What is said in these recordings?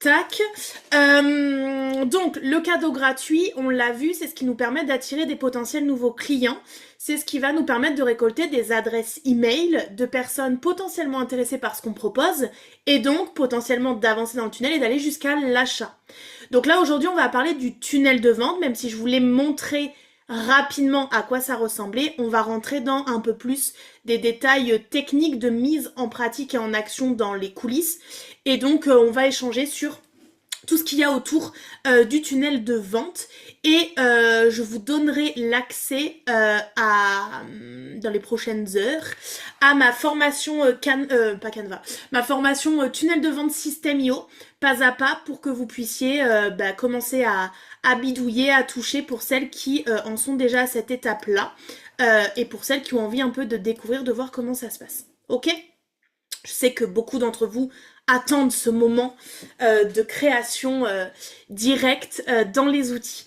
Tac. Donc, le cadeau gratuit, on l'a vu, c'est ce qui nous permet d'attirer des potentiels nouveaux clients. C'est ce qui va nous permettre de récolter des adresses email de personnes potentiellement intéressées par ce qu'on propose et donc potentiellement d'avancer dans le tunnel et d'aller jusqu'à l'achat. Donc là, aujourd'hui, on va parler du tunnel de vente, même si je voulais montrer rapidement à quoi ça ressemblait. On va rentrer dans un peu plus des détails techniques de mise en pratique et en action dans les coulisses. Et donc, on va échanger sur tout ce qu'il y a autour du tunnel de vente et je vous donnerai l'accès dans les prochaines heures à ma formation pas Canva, ma formation tunnel de vente System.io pas à pas pour que vous puissiez commencer à bidouiller, à toucher pour celles qui en sont déjà à cette étape-là et pour celles qui ont envie un peu de découvrir, de voir comment ça se passe. Ok ? Je sais que beaucoup d'entre vous attendent ce moment de création directe dans les outils.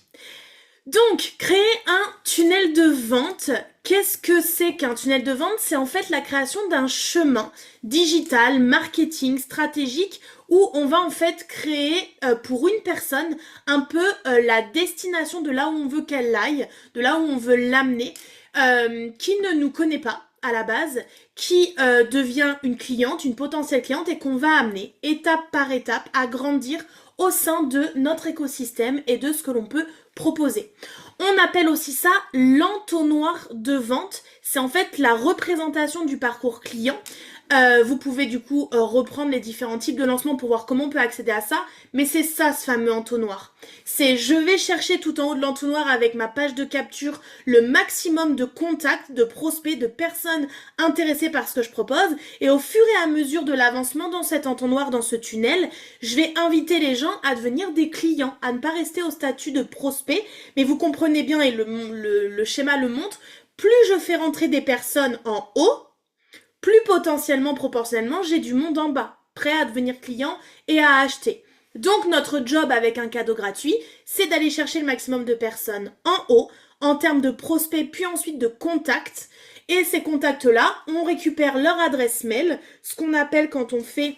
Donc, créer un tunnel de vente. Qu'est-ce que c'est qu'un tunnel de vente? C'est en fait la création d'un chemin digital, marketing, stratégique, où on va en fait créer pour une personne un peu la destination de là où on veut qu'elle aille, de là où on veut l'amener, qui ne nous connaît pas à la base, qui devient une cliente, une potentielle cliente et qu'on va amener étape par étape à grandir au sein de notre écosystème et de ce que l'on peut proposer. On appelle aussi ça l'entonnoir de vente. C'est en fait la représentation du parcours client. Vous pouvez du coup reprendre les différents types de lancements pour voir comment on peut accéder à ça, mais c'est ça ce fameux entonnoir. C'est je vais chercher tout en haut de l'entonnoir avec ma page de capture le maximum de contacts, de prospects, de personnes intéressées par ce que je propose, et au fur et à mesure de l'avancement dans cet entonnoir, dans ce tunnel, je vais inviter les gens à devenir des clients, à ne pas rester au statut de prospect, mais vous comprenez bien et le schéma le montre, plus je fais rentrer des personnes en haut, plus potentiellement, proportionnellement, j'ai du monde en bas, prêt à devenir client et à acheter. Donc notre job avec un cadeau gratuit, c'est d'aller chercher le maximum de personnes en haut, en termes de prospects, puis ensuite de contacts. Et ces contacts-là, on récupère leur adresse mail, ce qu'on appelle quand on fait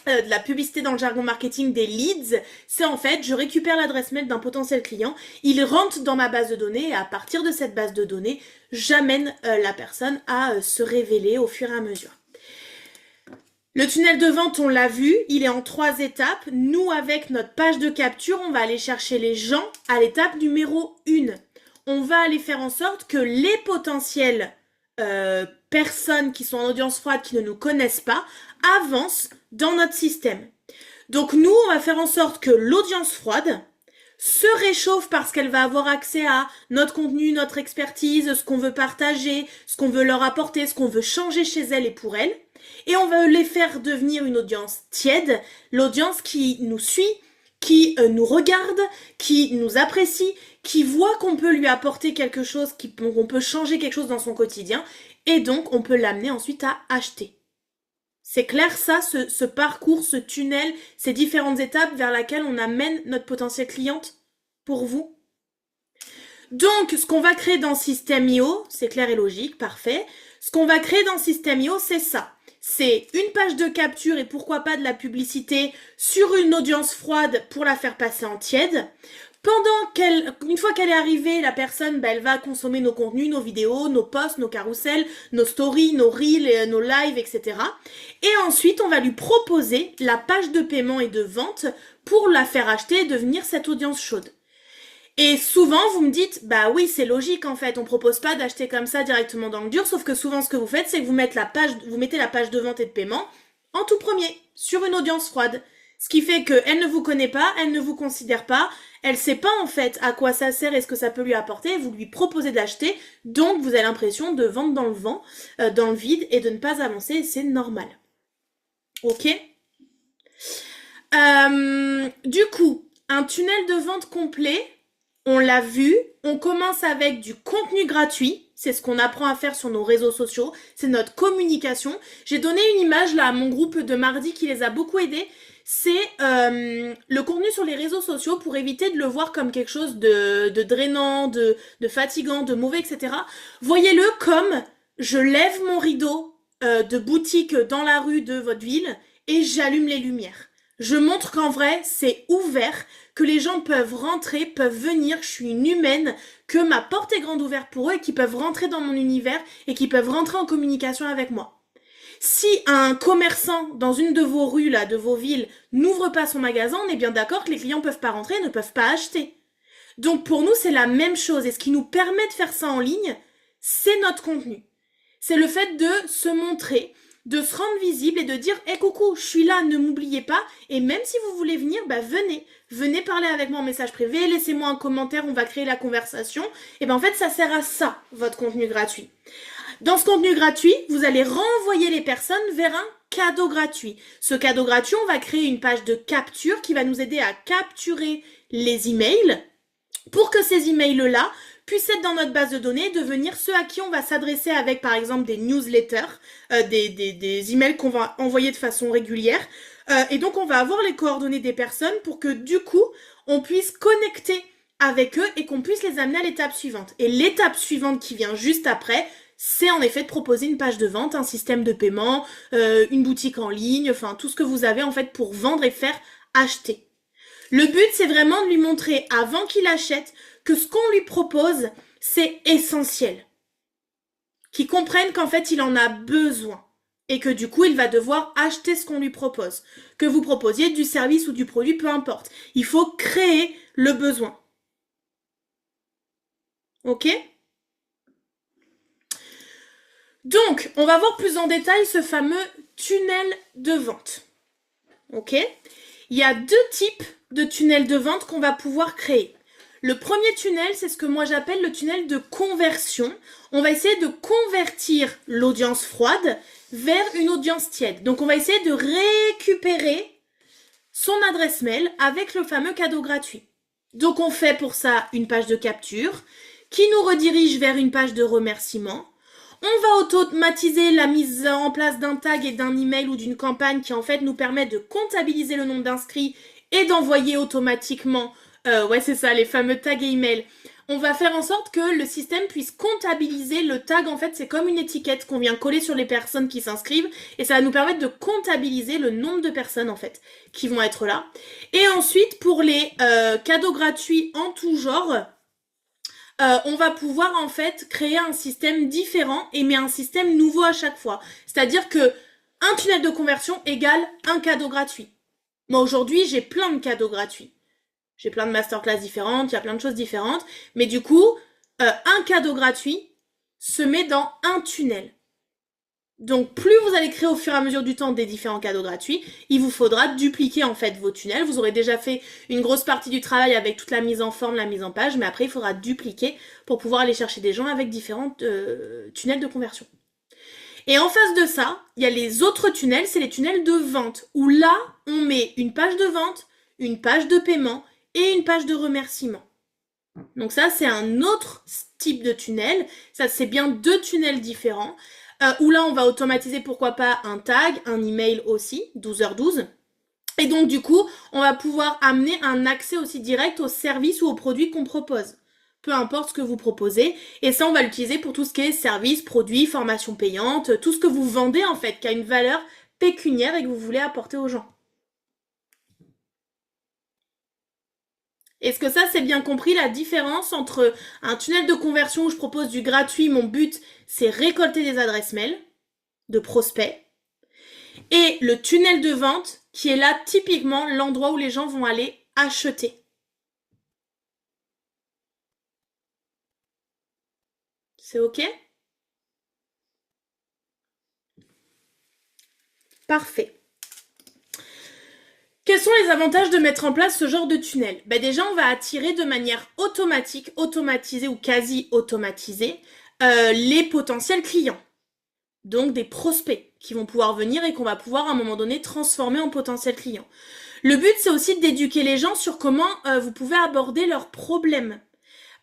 de la publicité dans le jargon marketing des leads, c'est en fait, je récupère l'adresse mail d'un potentiel client, il rentre dans ma base de données et à partir de cette base de données, j'amène la personne à se révéler au fur et à mesure. Le tunnel de vente, on l'a vu, il est en 3 étapes. Nous, avec notre page de capture, on va aller chercher les gens à l'étape numéro 1. On va aller faire en sorte que les potentiels personnes qui sont en audience froide, qui ne nous connaissent pas, avancent dans notre système. Donc nous, on va faire en sorte que l'audience froide se réchauffe parce qu'elle va avoir accès à notre contenu, notre expertise, ce qu'on veut partager, ce qu'on veut leur apporter, ce qu'on veut changer chez elle et pour elle. Et on va les faire devenir une audience tiède, l'audience qui nous suit, qui nous regarde, qui nous apprécie, qui voit qu'on peut lui apporter quelque chose, qu'on peut changer quelque chose dans son quotidien, et donc on peut l'amener ensuite à acheter. C'est clair ça, ce parcours, ce tunnel, ces différentes étapes vers laquelle on amène notre potentielle cliente pour vous? Donc, ce qu'on va créer dans System.io, c'est clair et logique, parfait. Ce qu'on va créer dans System.io, c'est ça. C'est une page de capture et pourquoi pas de la publicité sur une audience froide pour la faire passer en tiède. Une fois qu'elle est arrivée, la personne, elle va consommer nos contenus, nos vidéos, nos posts, nos carousels, nos stories, nos reels, nos lives, etc. Et ensuite, on va lui proposer la page de paiement et de vente pour la faire acheter et devenir cette audience chaude. Et souvent, vous me dites, bah oui, c'est logique en fait, on propose pas d'acheter comme ça directement dans le dur, sauf que souvent ce que vous faites, c'est que vous mettez la page de vente et de paiement en tout premier, sur une audience froide. Ce qui fait qu'elle ne vous connaît pas, elle ne vous considère pas, elle sait pas en fait à quoi ça sert et ce que ça peut lui apporter, vous lui proposez d'acheter, donc vous avez l'impression de vendre dans le vent, dans le vide et de ne pas avancer, et c'est normal. Ok ? Du coup, un tunnel de vente complet, on l'a vu, on commence avec du contenu gratuit, c'est ce qu'on apprend à faire sur nos réseaux sociaux, c'est notre communication. J'ai donné une image là à mon groupe de mardi qui les a beaucoup aidés, c'est le contenu sur les réseaux sociaux pour éviter de le voir comme quelque chose de drainant, de fatigant, de mauvais, etc. Voyez-le comme je lève mon rideau de boutique dans la rue de votre ville et j'allume les lumières. Je montre qu'en vrai, c'est ouvert, que les gens peuvent rentrer, peuvent venir, je suis une humaine, que ma porte est grande ouverte pour eux et qu'ils peuvent rentrer dans mon univers et qu'ils peuvent rentrer en communication avec moi. Si un commerçant dans une de vos rues, là, de vos villes, n'ouvre pas son magasin, on est bien d'accord que les clients peuvent pas rentrer et ne peuvent pas acheter. Donc pour nous, c'est la même chose. Et ce qui nous permet de faire ça en ligne, c'est notre contenu. C'est le fait de se montrer, de se rendre visible et de dire hey, coucou, je suis là, ne m'oubliez pas. Et même si vous voulez venir, bah venez. Venez parler avec moi en message privé, laissez-moi un commentaire, on va créer la conversation. Et ben en fait, ça sert à ça, votre contenu gratuit. Dans ce contenu gratuit, vous allez renvoyer les personnes vers un cadeau gratuit. Ce cadeau gratuit, on va créer une page de capture qui va nous aider à capturer les emails pour que ces emails-là puissent être dans notre base de données et devenir ceux à qui on va s'adresser avec, par exemple, des newsletters, des emails qu'on va envoyer de façon régulière. Et donc, on va avoir les coordonnées des personnes pour que, du coup, on puisse connecter avec eux et qu'on puisse les amener à l'étape suivante. Et l'étape suivante qui vient juste après, c'est en effet de proposer une page de vente, un système de paiement, une boutique en ligne, enfin tout ce que vous avez en fait pour vendre et faire acheter. Le but, c'est vraiment de lui montrer avant qu'il achète que ce qu'on lui propose, c'est essentiel. Qu'il comprenne qu'en fait, il en a besoin et que du coup, il va devoir acheter ce qu'on lui propose. Que vous proposiez du service ou du produit, peu importe. Il faut créer le besoin. Ok ? Donc, on va voir plus en détail ce fameux tunnel de vente. Ok ? Il y a deux types de tunnels de vente qu'on va pouvoir créer. Le premier tunnel, c'est ce que moi j'appelle le tunnel de conversion. On va essayer de convertir l'audience froide vers une audience tiède. Donc, on va essayer de récupérer son adresse mail avec le fameux cadeau gratuit. Donc, on fait pour ça une page de capture qui nous redirige vers une page de remerciement. On va automatiser la mise en place d'un tag et d'un email ou d'une campagne qui en fait nous permet de comptabiliser le nombre d'inscrits et d'envoyer automatiquement, c'est ça, les fameux tags et emails. On va faire en sorte que le système puisse comptabiliser le tag. En fait, c'est comme une étiquette qu'on vient coller sur les personnes qui s'inscrivent et ça va nous permettre de comptabiliser le nombre de personnes en fait qui vont être là. Et ensuite, pour les cadeaux gratuits en tout genre, on va pouvoir en fait créer un système différent mais un système nouveau à chaque fois. C'est-à-dire que un tunnel de conversion égale un cadeau gratuit. Moi aujourd'hui, j'ai plein de cadeaux gratuits. J'ai plein de masterclass différentes, il y a plein de choses différentes. Mais du coup, un cadeau gratuit se met dans un tunnel. Donc plus vous allez créer au fur et à mesure du temps des différents cadeaux gratuits, il vous faudra dupliquer en fait vos tunnels. Vous aurez déjà fait une grosse partie du travail avec toute la mise en forme, la mise en page, mais après il faudra dupliquer pour pouvoir aller chercher des gens avec différents tunnels de conversion. Et en face de ça, il y a les autres tunnels, c'est les tunnels de vente, où là, on met une page de vente, une page de paiement et une page de remerciement. Donc ça, c'est un autre type de tunnel. Ça, c'est bien deux tunnels différents. Où là, on va automatiser, pourquoi pas, un tag, un email aussi, 12h12. Et donc, du coup, on va pouvoir amener un accès aussi direct aux services ou aux produits qu'on propose. Peu importe ce que vous proposez. Et ça, on va l'utiliser pour tout ce qui est services, produits, formations payantes, tout ce que vous vendez, en fait, qui a une valeur pécuniaire et que vous voulez apporter aux gens. Est-ce que ça, c'est bien compris la différence entre un tunnel de conversion où je propose du gratuit, mon but, c'est récolter des adresses mail de prospects, et le tunnel de vente qui est là typiquement l'endroit où les gens vont aller acheter. C'est ok ? Parfait. Quels sont les avantages de mettre en place ce genre de tunnel ? Déjà, on va attirer de manière automatique, automatisée ou quasi automatisée les potentiels clients. Donc des prospects qui vont pouvoir venir et qu'on va pouvoir à un moment donné transformer en potentiels clients. Le but, c'est aussi d'éduquer les gens sur comment vous pouvez aborder leurs problèmes.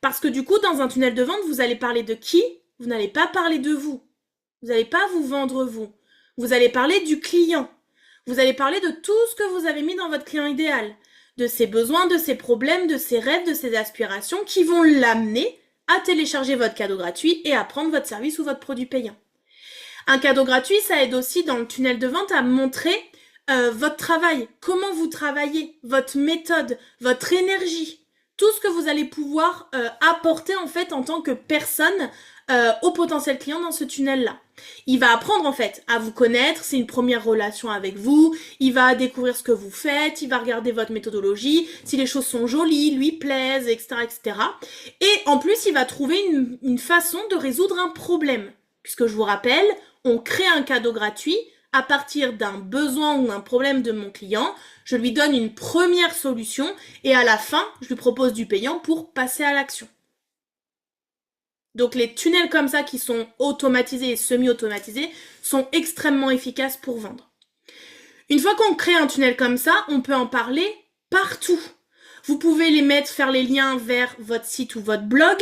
Parce que du coup, dans un tunnel de vente, vous allez parler de qui ? Vous n'allez pas parler de vous. Vous n'allez pas vous vendre vous. Vous allez parler du client. Vous allez parler de tout ce que vous avez mis dans votre client idéal. De ses besoins, de ses problèmes, de ses rêves, de ses aspirations qui vont l'amener à télécharger votre cadeau gratuit et à prendre votre service ou votre produit payant. Un cadeau gratuit, ça aide aussi dans le tunnel de vente à montrer votre travail, comment vous travaillez, votre méthode, votre énergie, tout ce que vous allez pouvoir apporter en fait en tant que personne au potentiel client dans ce tunnel-là. Il va apprendre en fait à vous connaître, c'est une première relation avec vous, il va découvrir ce que vous faites, il va regarder votre méthodologie, si les choses sont jolies, lui plaisent, etc. etc. Et en plus, il va trouver une façon de résoudre un problème. Puisque je vous rappelle, on crée un cadeau gratuit à partir d'un besoin ou un problème de mon client, je lui donne une première solution et à la fin, je lui propose du payant pour passer à l'action. Donc les tunnels comme ça qui sont automatisés et semi-automatisés sont extrêmement efficaces pour vendre. Une fois qu'on crée un tunnel comme ça, on peut en parler partout. Vous pouvez faire les liens vers votre site ou votre blog.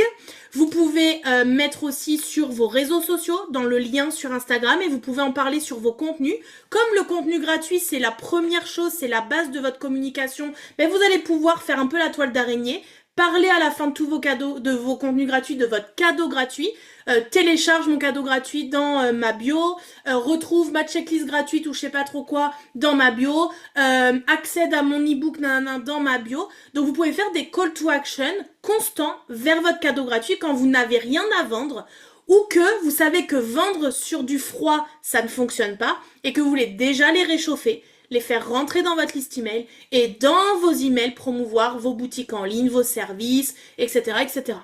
Vous pouvez mettre aussi sur vos réseaux sociaux, dans le lien sur Instagram, et vous pouvez en parler sur vos contenus. Comme le contenu gratuit, c'est la première chose, c'est la base de votre communication, mais vous allez pouvoir faire un peu la toile d'araignée, parler à la fin de tous vos cadeaux, de vos contenus gratuits, de votre cadeau gratuit. Télécharge mon cadeau gratuit dans ma bio, retrouve ma checklist gratuite ou je sais pas trop quoi dans ma bio, accède à mon ebook dans ma bio. Donc vous pouvez faire des call to action constants vers votre cadeau gratuit quand vous n'avez rien à vendre ou que vous savez que vendre sur du froid ça ne fonctionne pas et que vous voulez déjà les réchauffer, les faire rentrer dans votre liste email et dans vos emails promouvoir vos boutiques en ligne, vos services, etc. etc.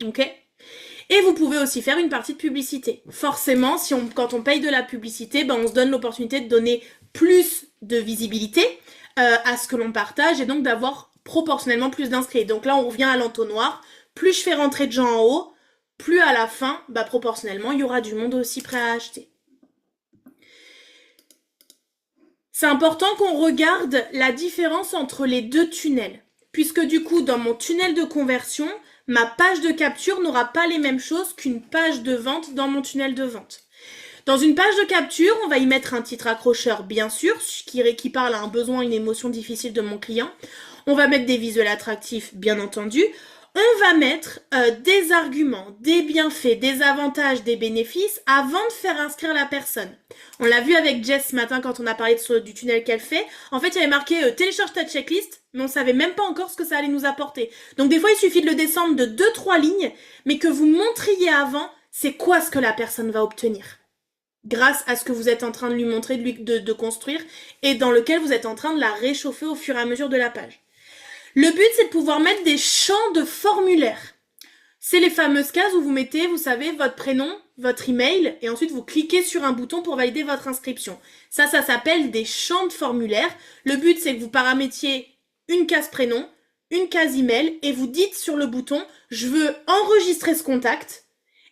Ok ? Et vous pouvez aussi faire une partie de publicité. Forcément, quand on paye de la publicité, on se donne l'opportunité de donner plus de visibilité à ce que l'on partage et donc d'avoir proportionnellement plus d'inscrits. Donc là, on revient à l'entonnoir. Plus je fais rentrer de gens en haut, plus à la fin, proportionnellement, il y aura du monde aussi prêt à acheter. C'est important qu'on regarde la différence entre les deux tunnels. Puisque du coup, dans mon tunnel de conversion, ma page de capture n'aura pas les mêmes choses qu'une page de vente dans mon tunnel de vente. Dans une page de capture, on va y mettre un titre accrocheur, bien sûr, qui parle à un besoin, une émotion difficile de mon client. On va mettre des visuels attractifs, bien entendu. On va mettre des arguments, des bienfaits, des avantages, des bénéfices avant de faire inscrire la personne. On l'a vu avec Jess ce matin quand on a parlé du tunnel qu'elle fait. En fait, il y avait marqué télécharge ta checklist, mais on savait même pas encore ce que ça allait nous apporter. Donc des fois, il suffit de le descendre de 2-3 lignes, mais que vous montriez avant, c'est quoi ce que la personne va obtenir. Grâce à ce que vous êtes en train de lui montrer, de construire, et dans lequel vous êtes en train de la réchauffer au fur et à mesure de la page. Le but, c'est de pouvoir mettre des champs de formulaire. C'est les fameuses cases où vous mettez, vous savez, votre prénom, votre email, et ensuite vous cliquez sur un bouton pour valider votre inscription. Ça s'appelle des champs de formulaire. Le but, c'est que vous paramétriez une case prénom, une case email, et vous dites sur le bouton, je veux enregistrer ce contact,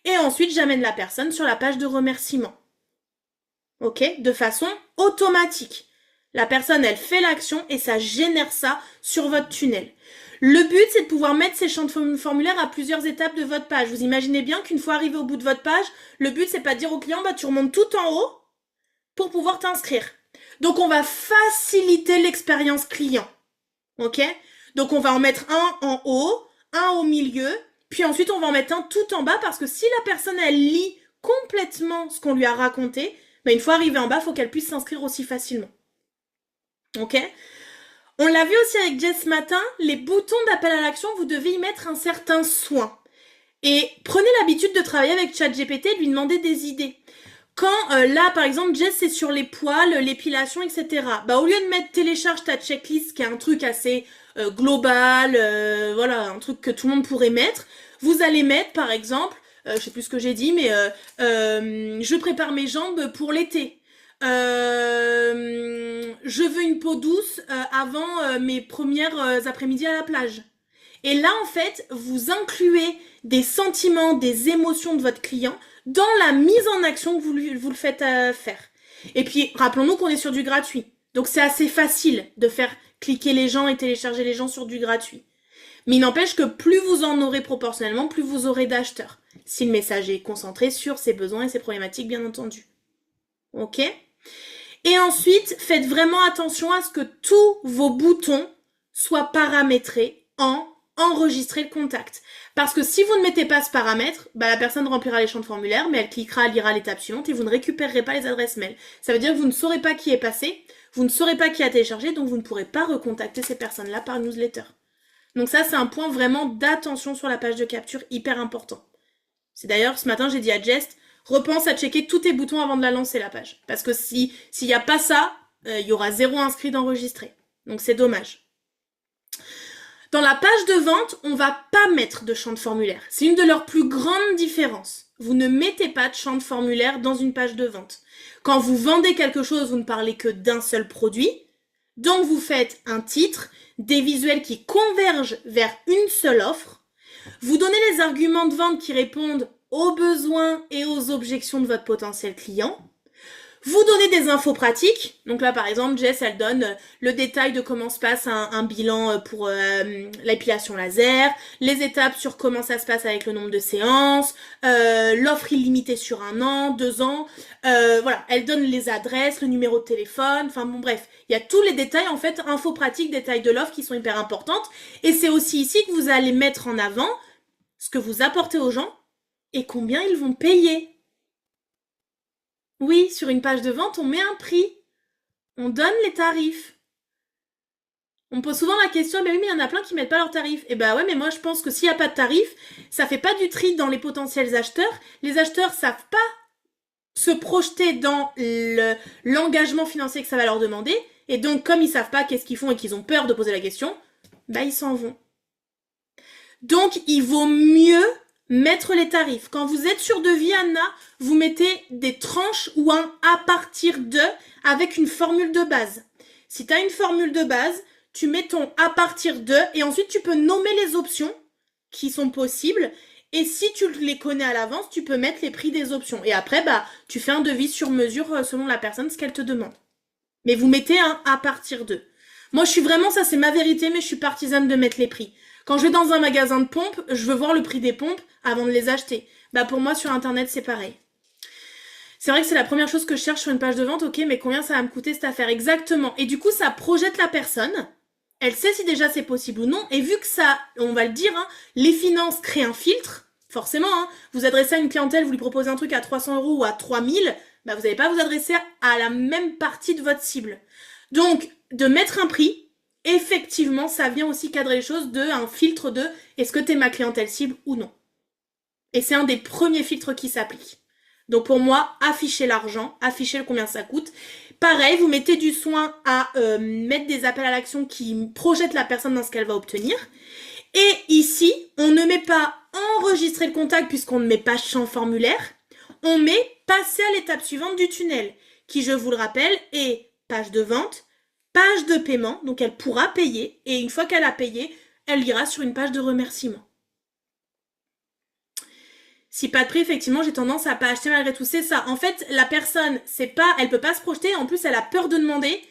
et ensuite j'amène la personne sur la page de remerciement. Ok ? De façon automatique. La personne, elle fait l'action et ça génère ça sur votre tunnel. Le but, c'est de pouvoir mettre ces champs de formulaire à plusieurs étapes de votre page. Vous imaginez bien qu'une fois arrivé au bout de votre page, le but, c'est pas de dire au client, tu remontes tout en haut pour pouvoir t'inscrire. Donc, on va faciliter l'expérience client. Ok ? Donc, on va en mettre un en haut, un au milieu, puis ensuite, on va en mettre un tout en bas parce que si la personne, elle lit complètement ce qu'on lui a raconté, une fois arrivée en bas, il faut qu'elle puisse s'inscrire aussi facilement. Ok ? On l'a vu aussi avec Jess ce matin, les boutons d'appel à l'action, vous devez y mettre un certain soin. Et prenez l'habitude de travailler avec ChatGPT et de lui demander des idées. Quand là, par exemple, Jess, c'est sur les poils, l'épilation, etc. Au lieu de mettre télécharge ta checklist, qui est un truc assez global, voilà, un truc que tout le monde pourrait mettre, vous allez mettre, par exemple, je sais plus ce que j'ai dit, mais je prépare mes jambes pour l'été. Je veux une peau douce avant mes premières après-midi à la plage. Et là, en fait, vous incluez des sentiments, des émotions de votre client dans la mise en action que vous le faites faire. Et puis, rappelons-nous qu'on est sur du gratuit. Donc, c'est assez facile de faire cliquer les gens et télécharger les gens sur du gratuit. Mais il n'empêche que plus vous en aurez proportionnellement, plus vous aurez d'acheteurs. Si le message est concentré sur ses besoins et ses problématiques, bien entendu. Ok ? Et ensuite, faites vraiment attention à ce que tous vos boutons soient paramétrés en enregistrer le contact. Parce que si vous ne mettez pas ce paramètre, la personne remplira les champs de formulaire, mais elle cliquera, elle lira l'étape suivante et vous ne récupérerez pas les adresses mail. Ça veut dire que vous ne saurez pas qui est passé, vous ne saurez pas qui a téléchargé, donc vous ne pourrez pas recontacter ces personnes-là par newsletter. Donc ça, c'est un point vraiment d'attention sur la page de capture hyper important. C'est d'ailleurs, ce matin, j'ai dit à Jess, repense à checker tous tes boutons avant de la lancer, la page. Parce que s'il n'y a pas ça, il y aura 0 inscrit d'enregistré. Donc c'est dommage. Dans la page de vente, on va pas mettre de champ de formulaire. C'est une de leurs plus grandes différences. Vous ne mettez pas de champ de formulaire dans une page de vente. Quand vous vendez quelque chose, vous ne parlez que d'un seul produit. Donc vous faites un titre, des visuels qui convergent vers une seule offre. Vous donnez les arguments de vente qui répondent aux besoins et aux objections de votre potentiel client. Vous donnez des infos pratiques. Donc là, par exemple, Jess, elle donne le détail de comment se passe un bilan pour l'épilation laser, les étapes sur comment ça se passe avec le nombre de séances, l'offre illimitée sur 1 an, 2 ans. Voilà, elle donne les adresses, le numéro de téléphone. Enfin bon, bref, il y a tous les détails, en fait, infos pratiques, détails de l'offre qui sont hyper importantes. Et c'est aussi ici que vous allez mettre en avant ce que vous apportez aux gens et combien ils vont payer. Oui, sur une page de vente, on met un prix. On donne les tarifs. On me pose souvent la question, mais oui, mais il y en a plein qui mettent pas leurs tarifs. Et ouais, mais moi je pense que s'il n'y a pas de tarif, ça fait pas du tri dans les potentiels acheteurs. Les acheteurs savent pas se projeter dans l'engagement financier que ça va leur demander. Et donc, comme ils savent pas qu'est-ce qu'ils font et qu'ils ont peur de poser la question, ils s'en vont. Donc, il vaut mieux mettre les tarifs. Quand vous êtes sur devis, Anna, vous mettez des tranches ou un à partir de avec une formule de base. Si tu as une formule de base, tu mets ton à partir de et ensuite tu peux nommer les options qui sont possibles. Et si tu les connais à l'avance, tu peux mettre les prix des options. Et après, tu fais un devis sur mesure selon la personne, ce qu'elle te demande. Mais vous mettez un à partir de. Moi, je suis vraiment, ça c'est ma vérité, mais je suis partisane de mettre les prix. Quand je vais dans un magasin de pompes, je veux voir le prix des pompes avant de les acheter. Pour moi, sur Internet, c'est pareil. C'est vrai que c'est la première chose que je cherche sur une page de vente. Ok, mais combien ça va me coûter cette affaire? Exactement. Et du coup, ça projette la personne. Elle sait si déjà c'est possible ou non. Et vu que ça, on va le dire, les finances créent un filtre. Forcément, vous adressez à une clientèle, vous lui proposez un truc à 300 € ou à 3000, vous n'allez pas vous adresser à la même partie de votre cible. Donc, de mettre un prix, effectivement, ça vient aussi cadrer les choses un filtre de est-ce que t'es ma clientèle cible ou non. Et c'est un des premiers filtres qui s'applique. Donc pour moi, affichez l'argent, affichez le combien ça coûte. Pareil, vous mettez du soin à mettre des appels à l'action qui projettent la personne dans ce qu'elle va obtenir. Et ici, on ne met pas enregistrer le contact puisqu'on ne met pas champ formulaire. On met passer à l'étape suivante du tunnel, qui, je vous le rappelle, est page de vente, page de paiement, donc elle pourra payer, et une fois qu'elle a payé, elle ira sur une page de remerciement. Si pas de prix, effectivement, j'ai tendance à pas acheter malgré tout. C'est ça. En fait, la personne, elle peut pas se projeter. En plus, elle a peur de demander.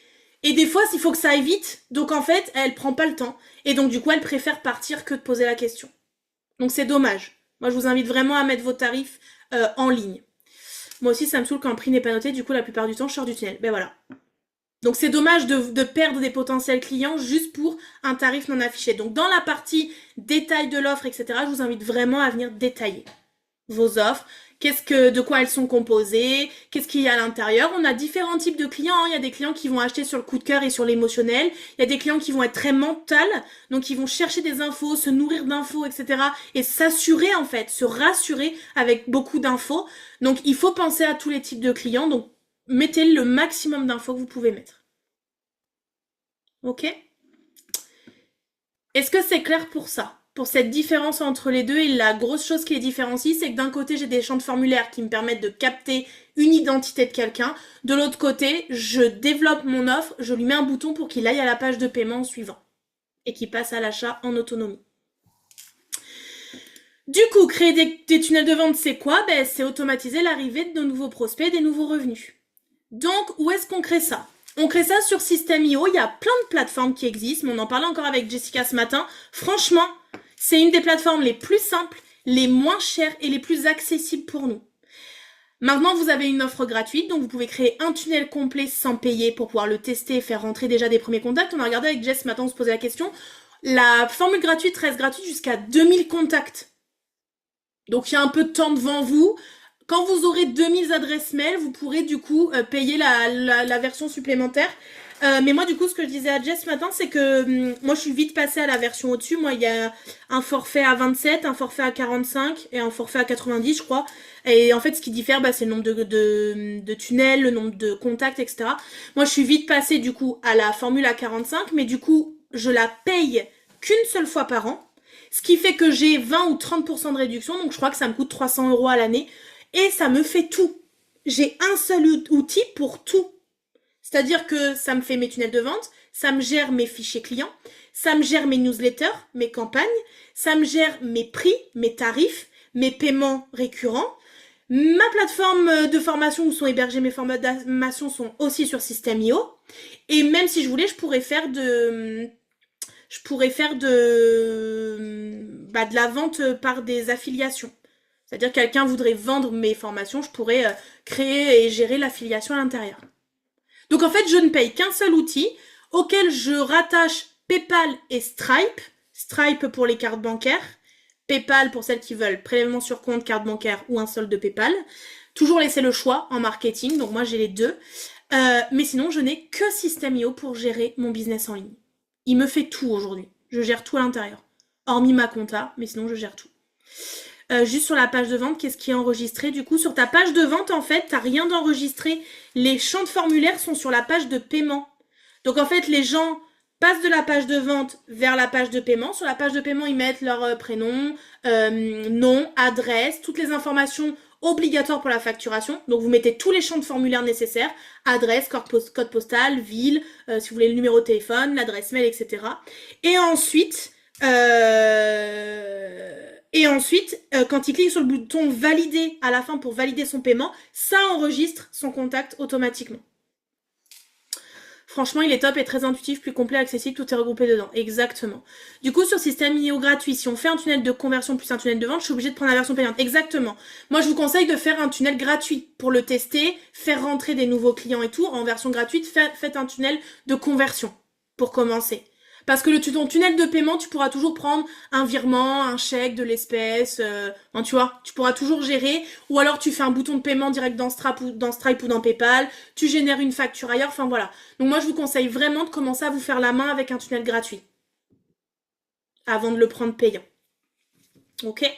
Et des fois, il faut que ça aille vite. Donc, en fait, elle prend pas le temps. Et donc, du coup, elle préfère partir que de poser la question. Donc, c'est dommage. Moi, je vous invite vraiment à mettre vos tarifs en ligne. Moi aussi, ça me saoule quand le prix n'est pas noté. Du coup, la plupart du temps, je sors du tunnel. Voilà. Donc, c'est dommage de perdre des potentiels clients juste pour un tarif non affiché. Donc, dans la partie détail de l'offre, etc., je vous invite vraiment à venir détailler vos offres, de quoi elles sont composées, qu'est-ce qu'il y a à l'intérieur. On a différents types de clients. Il y a des clients qui vont acheter sur le coup de cœur et sur l'émotionnel. Il y a des clients qui vont être très mentales, donc ils vont chercher des infos, se nourrir d'infos, etc. et s'assurer en fait, se rassurer avec beaucoup d'infos. Donc il faut penser à tous les types de clients. Donc mettez le maximum d'infos que vous pouvez mettre. Ok? Est-ce que c'est clair pour ça? Pour cette différence entre les deux, et la grosse chose qui les différencie, c'est que d'un côté, j'ai des champs de formulaire qui me permettent de capter une identité de quelqu'un. De l'autre côté, je développe mon offre, je lui mets un bouton pour qu'il aille à la page de paiement suivant et qu'il passe à l'achat en autonomie. Du coup, créer des tunnels de vente, c'est quoi? C'est automatiser l'arrivée de nos nouveaux prospects, des nouveaux revenus. Donc, où est-ce qu'on crée ça? On crée ça sur System.io, il y a plein de plateformes qui existent, mais on en parlait encore avec Jessica ce matin. Franchement, c'est une des plateformes les plus simples, les moins chères et les plus accessibles pour nous. Maintenant, vous avez une offre gratuite, donc vous pouvez créer un tunnel complet sans payer pour pouvoir le tester et faire rentrer déjà des premiers contacts. On a regardé avec Jess ce matin, on se posait la question. La formule gratuite reste gratuite jusqu'à 2000 contacts. Donc il y a un peu de temps devant vous. Quand vous aurez 2000 adresses mail, vous pourrez du coup payer la version supplémentaire. Mais moi du coup ce que je disais à Jess ce matin c'est que moi je suis vite passée à la version au-dessus. Moi il y a un forfait à 27, un forfait à 45 et un forfait à 90 je crois. Et en fait ce qui diffère c'est le nombre de tunnels, le nombre de contacts, etc. Moi je suis vite passée du coup à la formule à 45 mais du coup je la paye qu'une seule fois par an. Ce qui fait que j'ai 20 ou 30% de réduction, donc je crois que ça me coûte 300 € à l'année. Et ça me fait tout. J'ai un seul outil pour tout. C'est-à-dire que ça me fait mes tunnels de vente, ça me gère mes fichiers clients, ça me gère mes newsletters, mes campagnes, ça me gère mes prix, mes tarifs, mes paiements récurrents. Ma plateforme de formation où sont hébergées mes formations sont aussi sur System.io. Et même si je voulais, de la vente par des affiliations. C'est-à-dire que quelqu'un voudrait vendre mes formations, je pourrais créer et gérer l'affiliation à l'intérieur. Donc en fait, je ne paye qu'un seul outil auquel je rattache PayPal et Stripe. Stripe pour les cartes bancaires, PayPal pour celles qui veulent prélèvement sur compte, carte bancaire ou un solde de PayPal. Toujours laisser le choix en marketing, donc moi j'ai les deux. Mais sinon, je n'ai que System.io pour gérer mon business en ligne. Il me fait tout aujourd'hui. Je gère tout à l'intérieur. Hormis ma compta, mais sinon je gère tout. Juste sur la page de vente, qu'est-ce qui est enregistré? Du coup, sur ta page de vente, en fait, t'as rien d'enregistré. Les champs de formulaire sont sur la page de paiement. Donc, en fait, les gens passent de la page de vente vers la page de paiement. Sur la page de paiement, ils mettent leur prénom, nom, adresse, toutes les informations obligatoires pour la facturation. Donc, vous mettez tous les champs de formulaire nécessaires. Adresse, code postal, ville, si vous voulez le numéro de téléphone, l'adresse mail, etc. Et ensuite... quand il clique sur le bouton valider à la fin pour valider son paiement, ça enregistre son contact automatiquement. Franchement, il est top et très intuitif, plus complet, accessible, tout est regroupé dedans. Exactement. Du coup, sur System.io gratuit, si on fait un tunnel de conversion plus un tunnel de vente, je suis obligée de prendre la version payante. Exactement. Moi, je vous conseille de faire un tunnel gratuit pour le tester, faire rentrer des nouveaux clients et tout. En version gratuite, faites un tunnel de conversion pour commencer. Parce que ton tunnel de paiement, tu pourras toujours prendre un virement, un chèque, de l'espèce, tu vois, tu pourras toujours gérer. Ou alors tu fais un bouton de paiement direct dans Stripe ou dans PayPal, tu génères une facture ailleurs, enfin voilà. Donc moi je vous conseille vraiment de commencer à vous faire la main avec un tunnel gratuit. Avant de le prendre payant. Ok ?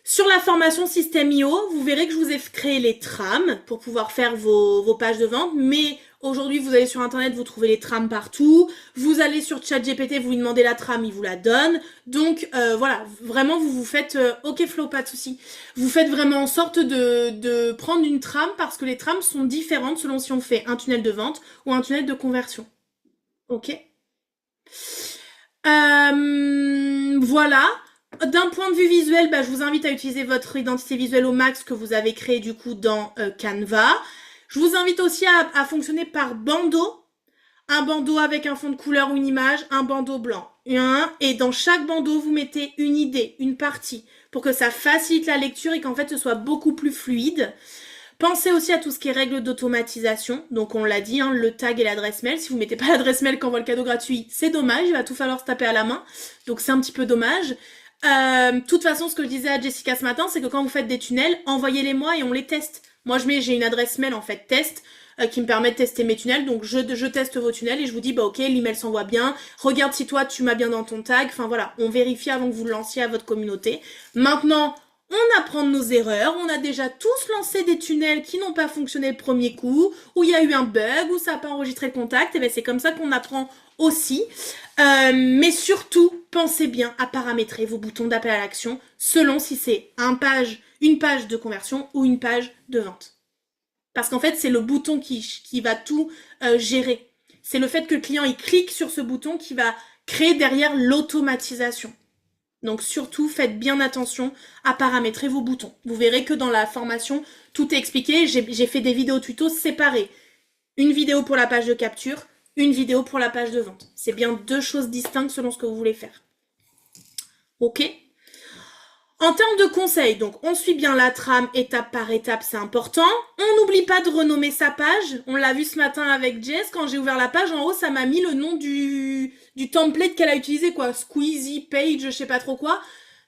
Sur la formation System.io, vous verrez que je vous ai créé les trames pour pouvoir faire vos pages de vente, mais aujourd'hui vous allez sur internet, vous trouvez les trames partout, vous allez sur ChatGPT, vous lui demandez la trame, il vous la donne, donc voilà, vraiment vous vous faites, ok Flo, pas de souci, vous faites vraiment en sorte de prendre une trame parce que les trames sont différentes selon si on fait un tunnel de vente ou un tunnel de conversion. Ok. Voilà. D'un point de vue visuel, je vous invite à utiliser votre identité visuelle au max que vous avez créé du coup dans Canva. Je vous invite aussi à fonctionner par bandeau. Un bandeau avec un fond de couleur ou une image, un bandeau blanc. Et dans chaque bandeau, vous mettez une idée, une partie, pour que ça facilite la lecture et qu'en fait ce soit beaucoup plus fluide. Pensez aussi à tout ce qui est règles d'automatisation. Donc on l'a dit, le tag et l'adresse mail. Si vous mettez pas l'adresse mail quand on voit le cadeau gratuit, c'est dommage. Il va tout falloir se taper à la main. Donc c'est un petit peu dommage. Toute façon, ce que je disais à Jessica ce matin, c'est que quand vous faites des tunnels, envoyez-les moi et on les teste. Moi, j'ai une adresse mail en fait test qui me permet de tester mes tunnels. Donc je teste vos tunnels et je vous dis ok, l'email s'envoie bien. Regarde si toi tu m'as bien dans ton tag. Enfin voilà, on vérifie avant que vous le lanciez à votre communauté. Maintenant, on apprend de nos erreurs. On a déjà tous lancé des tunnels qui n'ont pas fonctionné le premier coup, où il y a eu un bug, où ça n'a pas enregistré le contact. Et c'est comme ça qu'on apprend aussi. Mais surtout, pensez bien à paramétrer vos boutons d'appel à l'action selon si c'est une page de conversion ou une page de vente. Parce qu'en fait, c'est le bouton qui va tout gérer. C'est le fait que le client il clique sur ce bouton qui va créer derrière l'automatisation. Donc surtout, faites bien attention à paramétrer vos boutons. Vous verrez que dans la formation, tout est expliqué. J'ai fait des vidéos tutos séparées. Une vidéo pour la page de capture, une vidéo pour la page de vente. C'est bien deux choses distinctes selon ce que vous voulez faire. Ok ? En termes de conseils, donc on suit bien la trame étape par étape, c'est important. On n'oublie pas de renommer sa page. On l'a vu ce matin avec Jess, quand j'ai ouvert la page, en haut, ça m'a mis le nom du template qu'elle a utilisé, quoi. Squeezie Page, je sais pas trop quoi.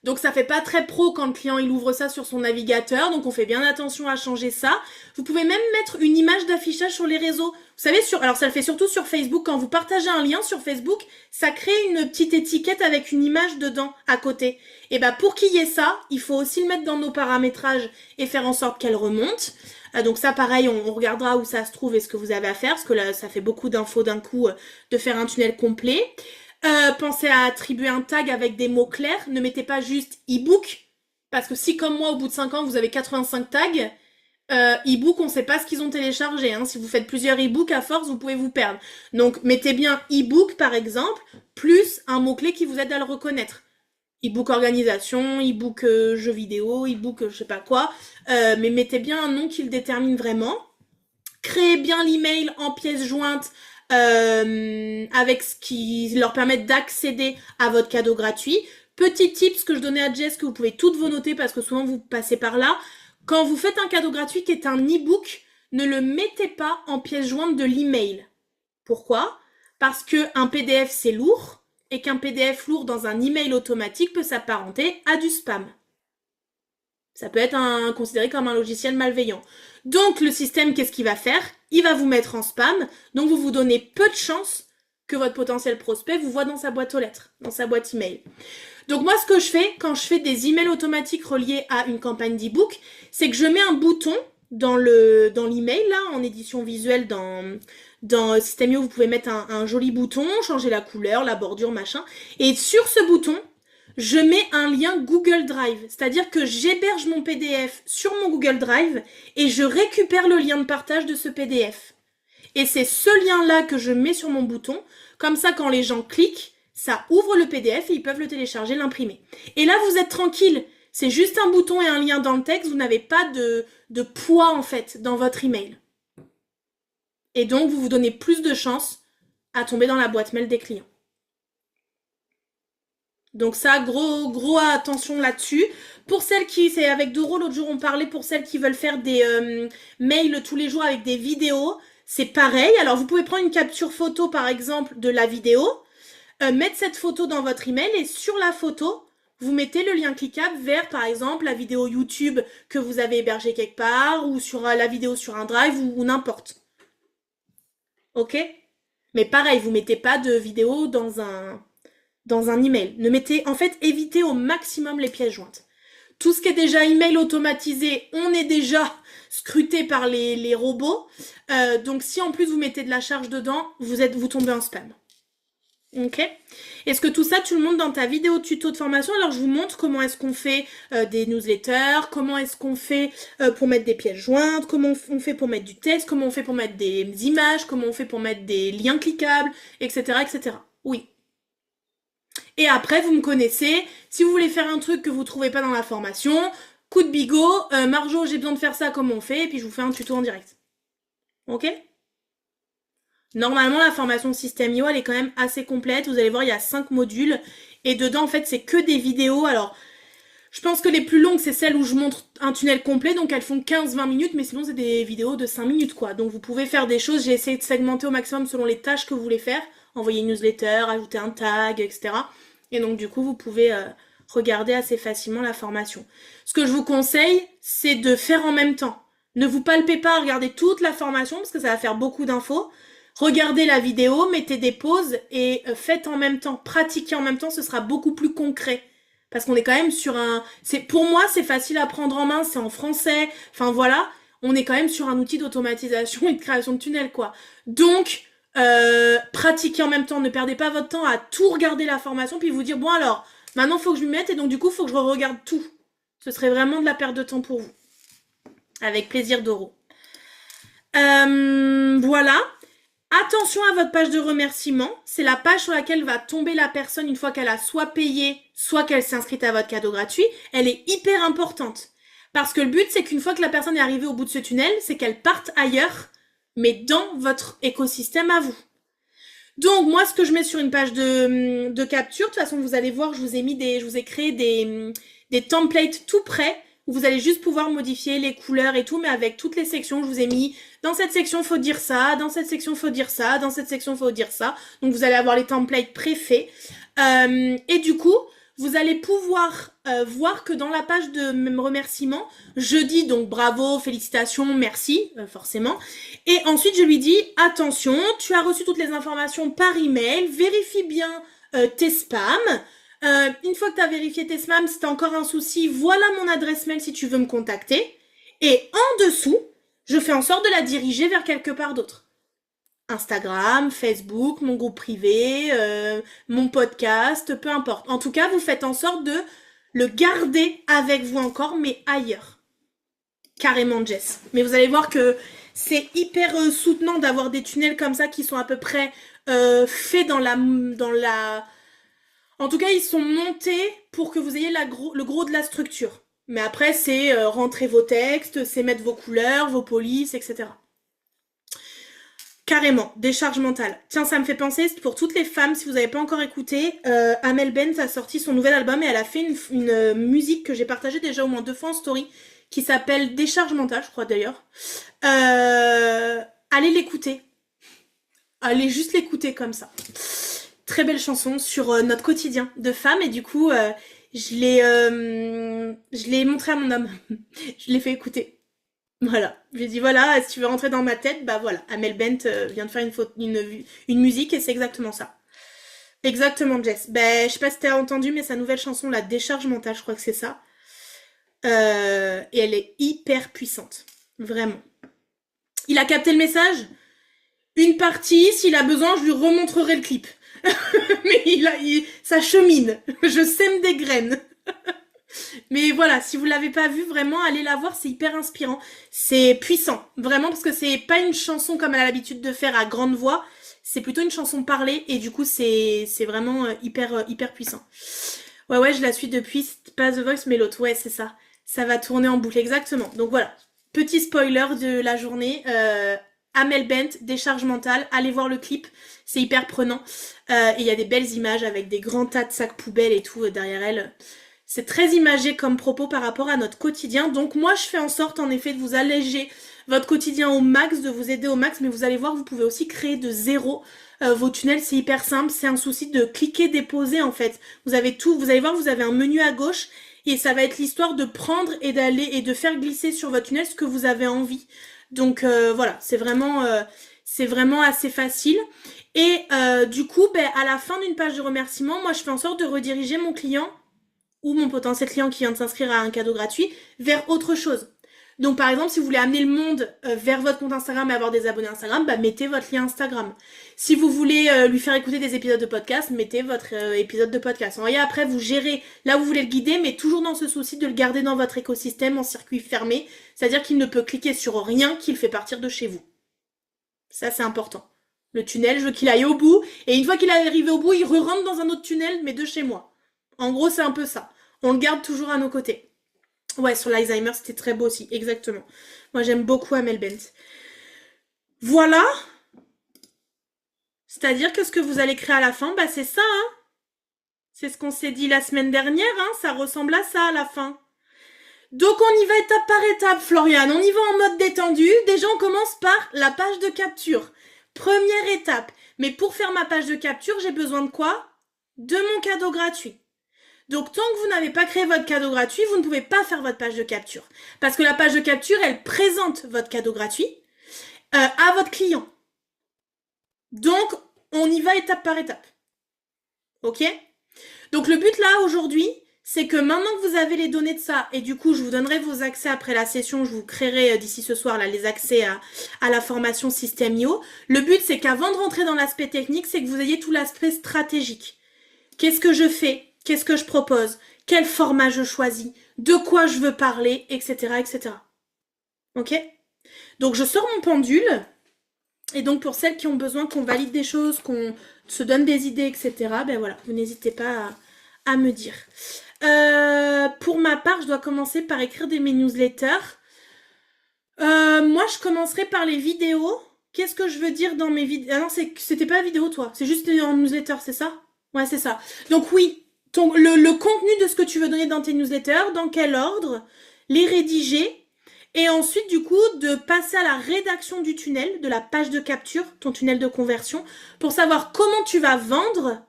Donc ça fait pas très pro quand le client il ouvre ça sur son navigateur, donc on fait bien attention à changer ça. Vous pouvez même mettre une image d'affichage sur les réseaux. Vous savez, alors ça le fait surtout sur Facebook, quand vous partagez un lien sur Facebook, ça crée une petite étiquette avec une image dedans, à côté. Et bah pour qu'il y ait ça, il faut aussi le mettre dans nos paramétrages et faire en sorte qu'elle remonte. Donc ça pareil, on regardera où ça se trouve et ce que vous avez à faire, parce que là ça fait beaucoup d'infos d'un coup de faire un tunnel complet. Pensez à attribuer un tag avec des mots clairs. Ne mettez pas juste e-book. Parce que si, comme moi, au bout de 5 ans, vous avez 85 tags, e-book, on sait pas ce qu'ils ont téléchargé. Hein. Si vous faites plusieurs e-books, à force, vous pouvez vous perdre. Donc, mettez bien e-book, par exemple, plus un mot-clé qui vous aide à le reconnaître. E-book organisation, e-book jeux vidéo, e-book je sais pas quoi. Mais mettez bien un nom qui le détermine vraiment. Créez bien l'email en pièce jointe avec ce qui leur permet d'accéder à votre cadeau gratuit. Petit tips que je donnais à Jess, que vous pouvez toutes vous noter parce que souvent vous passez par là. Quand vous faites un cadeau gratuit qui est un e-book, ne le mettez pas en pièce jointe de l'email. Pourquoi ? Parce qu'un PDF c'est lourd et qu'un PDF lourd dans un email automatique peut s'apparenter à du spam. Ça peut être considéré comme un logiciel malveillant. Donc le système, qu'est-ce qu'il va faire ? Il va vous mettre en spam, donc vous vous donnez peu de chances que votre potentiel prospect vous voit dans sa boîte aux lettres, dans sa boîte email. Donc moi, ce que je fais, quand je fais des emails automatiques reliés à une campagne d'e-book, c'est que je mets un bouton dans l'email, là, en édition visuelle, dans System.io, vous pouvez mettre un joli bouton, changer la couleur, la bordure, machin, et sur ce bouton, je mets un lien Google Drive, c'est-à-dire que j'héberge mon PDF sur mon Google Drive et je récupère le lien de partage de ce PDF. Et c'est ce lien-là que je mets sur mon bouton, comme ça quand les gens cliquent, ça ouvre le PDF et ils peuvent le télécharger, l'imprimer. Et là, vous êtes tranquille, c'est juste un bouton et un lien dans le texte, vous n'avez pas de poids en fait dans votre email. Et donc, vous vous donnez plus de chances à tomber dans la boîte mail des clients. Donc ça, gros attention là-dessus. Pour celles qui, c'est avec Doro, l'autre jour on parlait, pour celles qui veulent faire des mails tous les jours avec des vidéos, c'est pareil. Alors vous pouvez prendre une capture photo par exemple de la vidéo, mettre cette photo dans votre email et sur la photo, vous mettez le lien cliquable vers par exemple la vidéo YouTube que vous avez hébergée quelque part ou sur la vidéo sur un drive ou n'importe. Ok ? Mais pareil, vous mettez pas de vidéo dans un email. Évitez au maximum les pièces jointes. Tout ce qui est déjà email automatisé, on est déjà scruté par les robots. Donc si en plus vous mettez de la charge dedans, vous tombez en spam. Ok ? Est-ce que tout ça, tu le montres dans ta vidéo tuto de formation ? Alors je vous montre comment est-ce qu'on fait des newsletters, comment est-ce qu'on fait pour mettre des pièces jointes, comment on fait pour mettre du texte, comment on fait pour mettre des images, comment on fait pour mettre des liens cliquables, etc. etc. Oui. Et après, vous me connaissez. Si vous voulez faire un truc que vous trouvez pas dans la formation, coup de bigot, Marjo, j'ai besoin de faire ça, comment on fait ? Et puis je vous fais un tuto en direct. Ok ? Normalement, la formation System.io, elle est quand même assez complète. Vous allez voir, il y a 5 modules. Et dedans, en fait, c'est que des vidéos. Alors, je pense que les plus longues, c'est celles où je montre un tunnel complet. Donc, elles font 15-20 minutes. Mais sinon, c'est des vidéos de 5 minutes, quoi. Donc, vous pouvez faire des choses. J'ai essayé de segmenter au maximum selon les tâches que vous voulez faire. Envoyer une newsletter, ajouter un tag, etc. Et donc, du coup, vous pouvez regarder assez facilement la formation. Ce que je vous conseille, c'est de faire en même temps. Ne vous palpez pas à regarder toute la formation parce que ça va faire beaucoup d'infos. Regardez la vidéo, mettez des pauses et faites en même temps, pratiquez en même temps, ce sera beaucoup plus concret. Parce qu'on est quand même sur pour moi, c'est facile à prendre en main, c'est en français, enfin voilà, on est quand même sur un outil d'automatisation et de création de tunnels, quoi. Donc, pratiquez en même temps, ne perdez pas votre temps à tout regarder la formation, puis vous dire, bon alors, maintenant faut que je m'y mette, et donc du coup, faut que je regarde tout. Ce serait vraiment de la perte de temps pour vous. Avec plaisir, Doro. Voilà. Attention à votre page de remerciement, c'est la page sur laquelle va tomber la personne une fois qu'elle a soit payé, soit qu'elle s'est inscrite à votre cadeau gratuit. Elle est hyper importante. Parce que le but, c'est qu'une fois que la personne est arrivée au bout de ce tunnel, c'est qu'elle parte ailleurs, mais dans votre écosystème à vous. Donc, moi, ce que je mets sur une page de capture, de toute façon, vous allez voir, je vous ai créé des templates tout prêts où vous allez juste pouvoir modifier les couleurs et tout, mais avec toutes les sections, je vous ai mis dans cette section, faut dire ça, dans cette section, faut dire ça, dans cette section, faut dire ça. Donc, vous allez avoir les templates préfaits. Et du coup, vous allez pouvoir voir que dans la page de remerciement, je dis donc bravo, félicitations, merci, forcément. Et ensuite, je lui dis, attention, tu as reçu toutes les informations par email, vérifie bien tes spams. Une fois que tu as vérifié tes spams, si tu as encore un souci, voilà mon adresse mail si tu veux me contacter. Et en dessous, je fais en sorte de la diriger vers quelque part d'autre. Instagram, Facebook, mon groupe privé, mon podcast, peu importe. En tout cas, vous faites en sorte de le garder avec vous encore, mais ailleurs. Carrément, Jess. Mais vous allez voir que c'est hyper soutenant d'avoir des tunnels comme ça qui sont à peu près faits dans la... En tout cas, ils sont montés pour que vous ayez le gros de la structure. Mais après, c'est rentrer vos textes, c'est mettre vos couleurs, vos polices, etc. Carrément, décharge mentale. Tiens, ça me fait penser, pour toutes les femmes, si vous n'avez pas encore écouté, Amel Bent a sorti son nouvel album et elle a fait une musique que j'ai partagée déjà au moins 2 fois en story, qui s'appelle Décharge mentale, je crois d'ailleurs. Allez l'écouter. Allez juste l'écouter comme ça. Très belle chanson sur notre quotidien de femme et du coup, je l'ai montré à mon homme. Je l'ai fait écouter. Voilà, j'ai dit voilà, si tu veux rentrer dans ma tête, bah voilà, Amel Bent vient de faire une musique et c'est exactement ça. Exactement, Jess. Ben, je sais pas si t'as entendu, mais sa nouvelle chanson, la décharge mentale, je crois que c'est ça. Et elle est hyper puissante, vraiment. Il a capté le message. Une partie, s'il a besoin, je lui remontrerai le clip. Mais ça chemine. Je sème des graines. Mais voilà, si vous l'avez pas vu, vraiment, allez la voir, c'est hyper inspirant. C'est puissant, vraiment, parce que c'est pas une chanson comme elle a l'habitude de faire à grande voix, c'est plutôt une chanson parlée, et du coup, c'est vraiment hyper puissant. Ouais, je la suis depuis, c'est pas The Voice, mais l'autre, ouais, c'est ça. Ça va tourner en boucle, exactement. Donc voilà, petit spoiler de la journée, Amel Bent, décharge mentale, allez voir le clip, c'est hyper prenant. Et il y a des belles images avec des grands tas de sacs poubelles et tout derrière elle. C'est très imagé comme propos par rapport à notre quotidien. Donc moi, je fais en sorte en effet de vous alléger votre quotidien au max, de vous aider au max. Mais vous allez voir, vous pouvez aussi créer de zéro vos tunnels. C'est hyper simple. C'est un souci de cliquer, déposer en fait. Vous avez tout. Vous allez voir, vous avez un menu à gauche. Et ça va être l'histoire de prendre et d'aller et de faire glisser sur votre tunnel ce que vous avez envie. Donc voilà, c'est vraiment assez facile. Et du coup, ben, à la fin d'une page de remerciement, moi je fais en sorte de rediriger mon client ou mon potentiel client qui vient de s'inscrire à un cadeau gratuit vers autre chose. Donc par exemple, si vous voulez amener le monde vers votre compte Instagram et avoir des abonnés Instagram, bah mettez votre lien Instagram. Si vous voulez lui faire écouter des épisodes de podcast, mettez votre épisode de podcast. Et après, vous gérez là où vous voulez le guider, mais toujours dans ce souci de le garder dans votre écosystème en circuit fermé, c'est-à-dire qu'il ne peut cliquer sur rien qu'il fait partir de chez vous. Ça, c'est important. Le tunnel, je veux qu'il aille au bout, et une fois qu'il est arrivé au bout, il re-rentre dans un autre tunnel, mais de chez moi. En gros, c'est un peu ça. On le garde toujours à nos côtés. Ouais, sur l'Alzheimer, c'était très beau aussi, exactement. Moi, j'aime beaucoup Amel Bent. Voilà. C'est-à-dire que ce que vous allez créer à la fin, bah c'est ça, hein. C'est ce qu'on s'est dit la semaine dernière, hein. Ça ressemble à ça à la fin. Donc on y va étape par étape, Floriane. On y va en mode détendu. Déjà, on commence par la page de capture. Première étape. Mais pour faire ma page de capture, j'ai besoin de quoi? De mon cadeau gratuit. Donc tant que vous n'avez pas créé votre cadeau gratuit, vous ne pouvez pas faire votre page de capture. Parce que la page de capture, elle présente votre cadeau gratuit à votre client. Donc on y va étape par étape. Ok? Donc le but là aujourd'hui, c'est que maintenant que vous avez les données de ça, et du coup je vous donnerai vos accès après la session, je vous créerai d'ici ce soir là les accès à la formation System.io. Le but c'est qu'avant de rentrer dans l'aspect technique, c'est que vous ayez tout l'aspect stratégique. Qu'est-ce que je fais? Qu'est-ce que je propose? Quel format je choisis? De quoi je veux parler? Etc. etc. Ok? Donc je sors mon pendule. Et donc pour celles qui ont besoin qu'on valide des choses, qu'on se donne des idées, etc. Ben voilà, vous n'hésitez pas à me dire. Pour ma part, je dois commencer par écrire mes newsletters. Moi, je commencerai par les vidéos qu'est-ce que je veux dire dans mes vidéos? Ah non, c'était pas la vidéo, toi. C'est juste en newsletter, c'est ça? Ouais, c'est ça. Donc oui, le contenu de ce que tu veux donner dans tes newsletters, dans quel ordre, les rédiger, et ensuite, du coup, de passer à la rédaction du tunnel, de la page de capture, ton tunnel de conversion, pour savoir comment tu vas vendre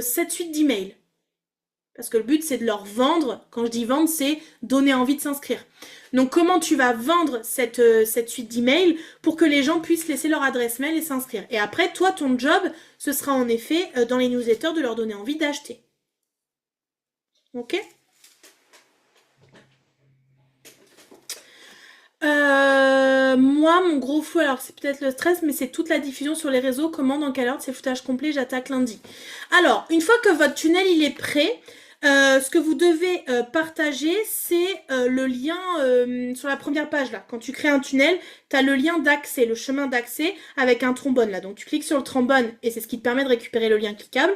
cette suite d'emails. Parce que le but, c'est de leur vendre. Quand je dis vendre, c'est donner envie de s'inscrire. Donc, comment tu vas vendre cette suite d'emails pour que les gens puissent laisser leur adresse mail et s'inscrire. Et après, toi, ton job, ce sera en effet, dans les newsletters, de leur donner envie d'acheter. Ok ? Moi, mon gros flou, alors c'est peut-être le stress, mais c'est toute la diffusion sur les réseaux. Comment, dans quel ordre, c'est foutage complet, j'attaque lundi. Alors, une fois que votre tunnel, il est prêt, ce que vous devez partager, c'est le lien sur la première page là. Quand tu crées un tunnel, tu as le lien d'accès, le chemin d'accès avec un trombone là. Donc tu cliques sur le trombone et c'est ce qui te permet de récupérer le lien cliquable.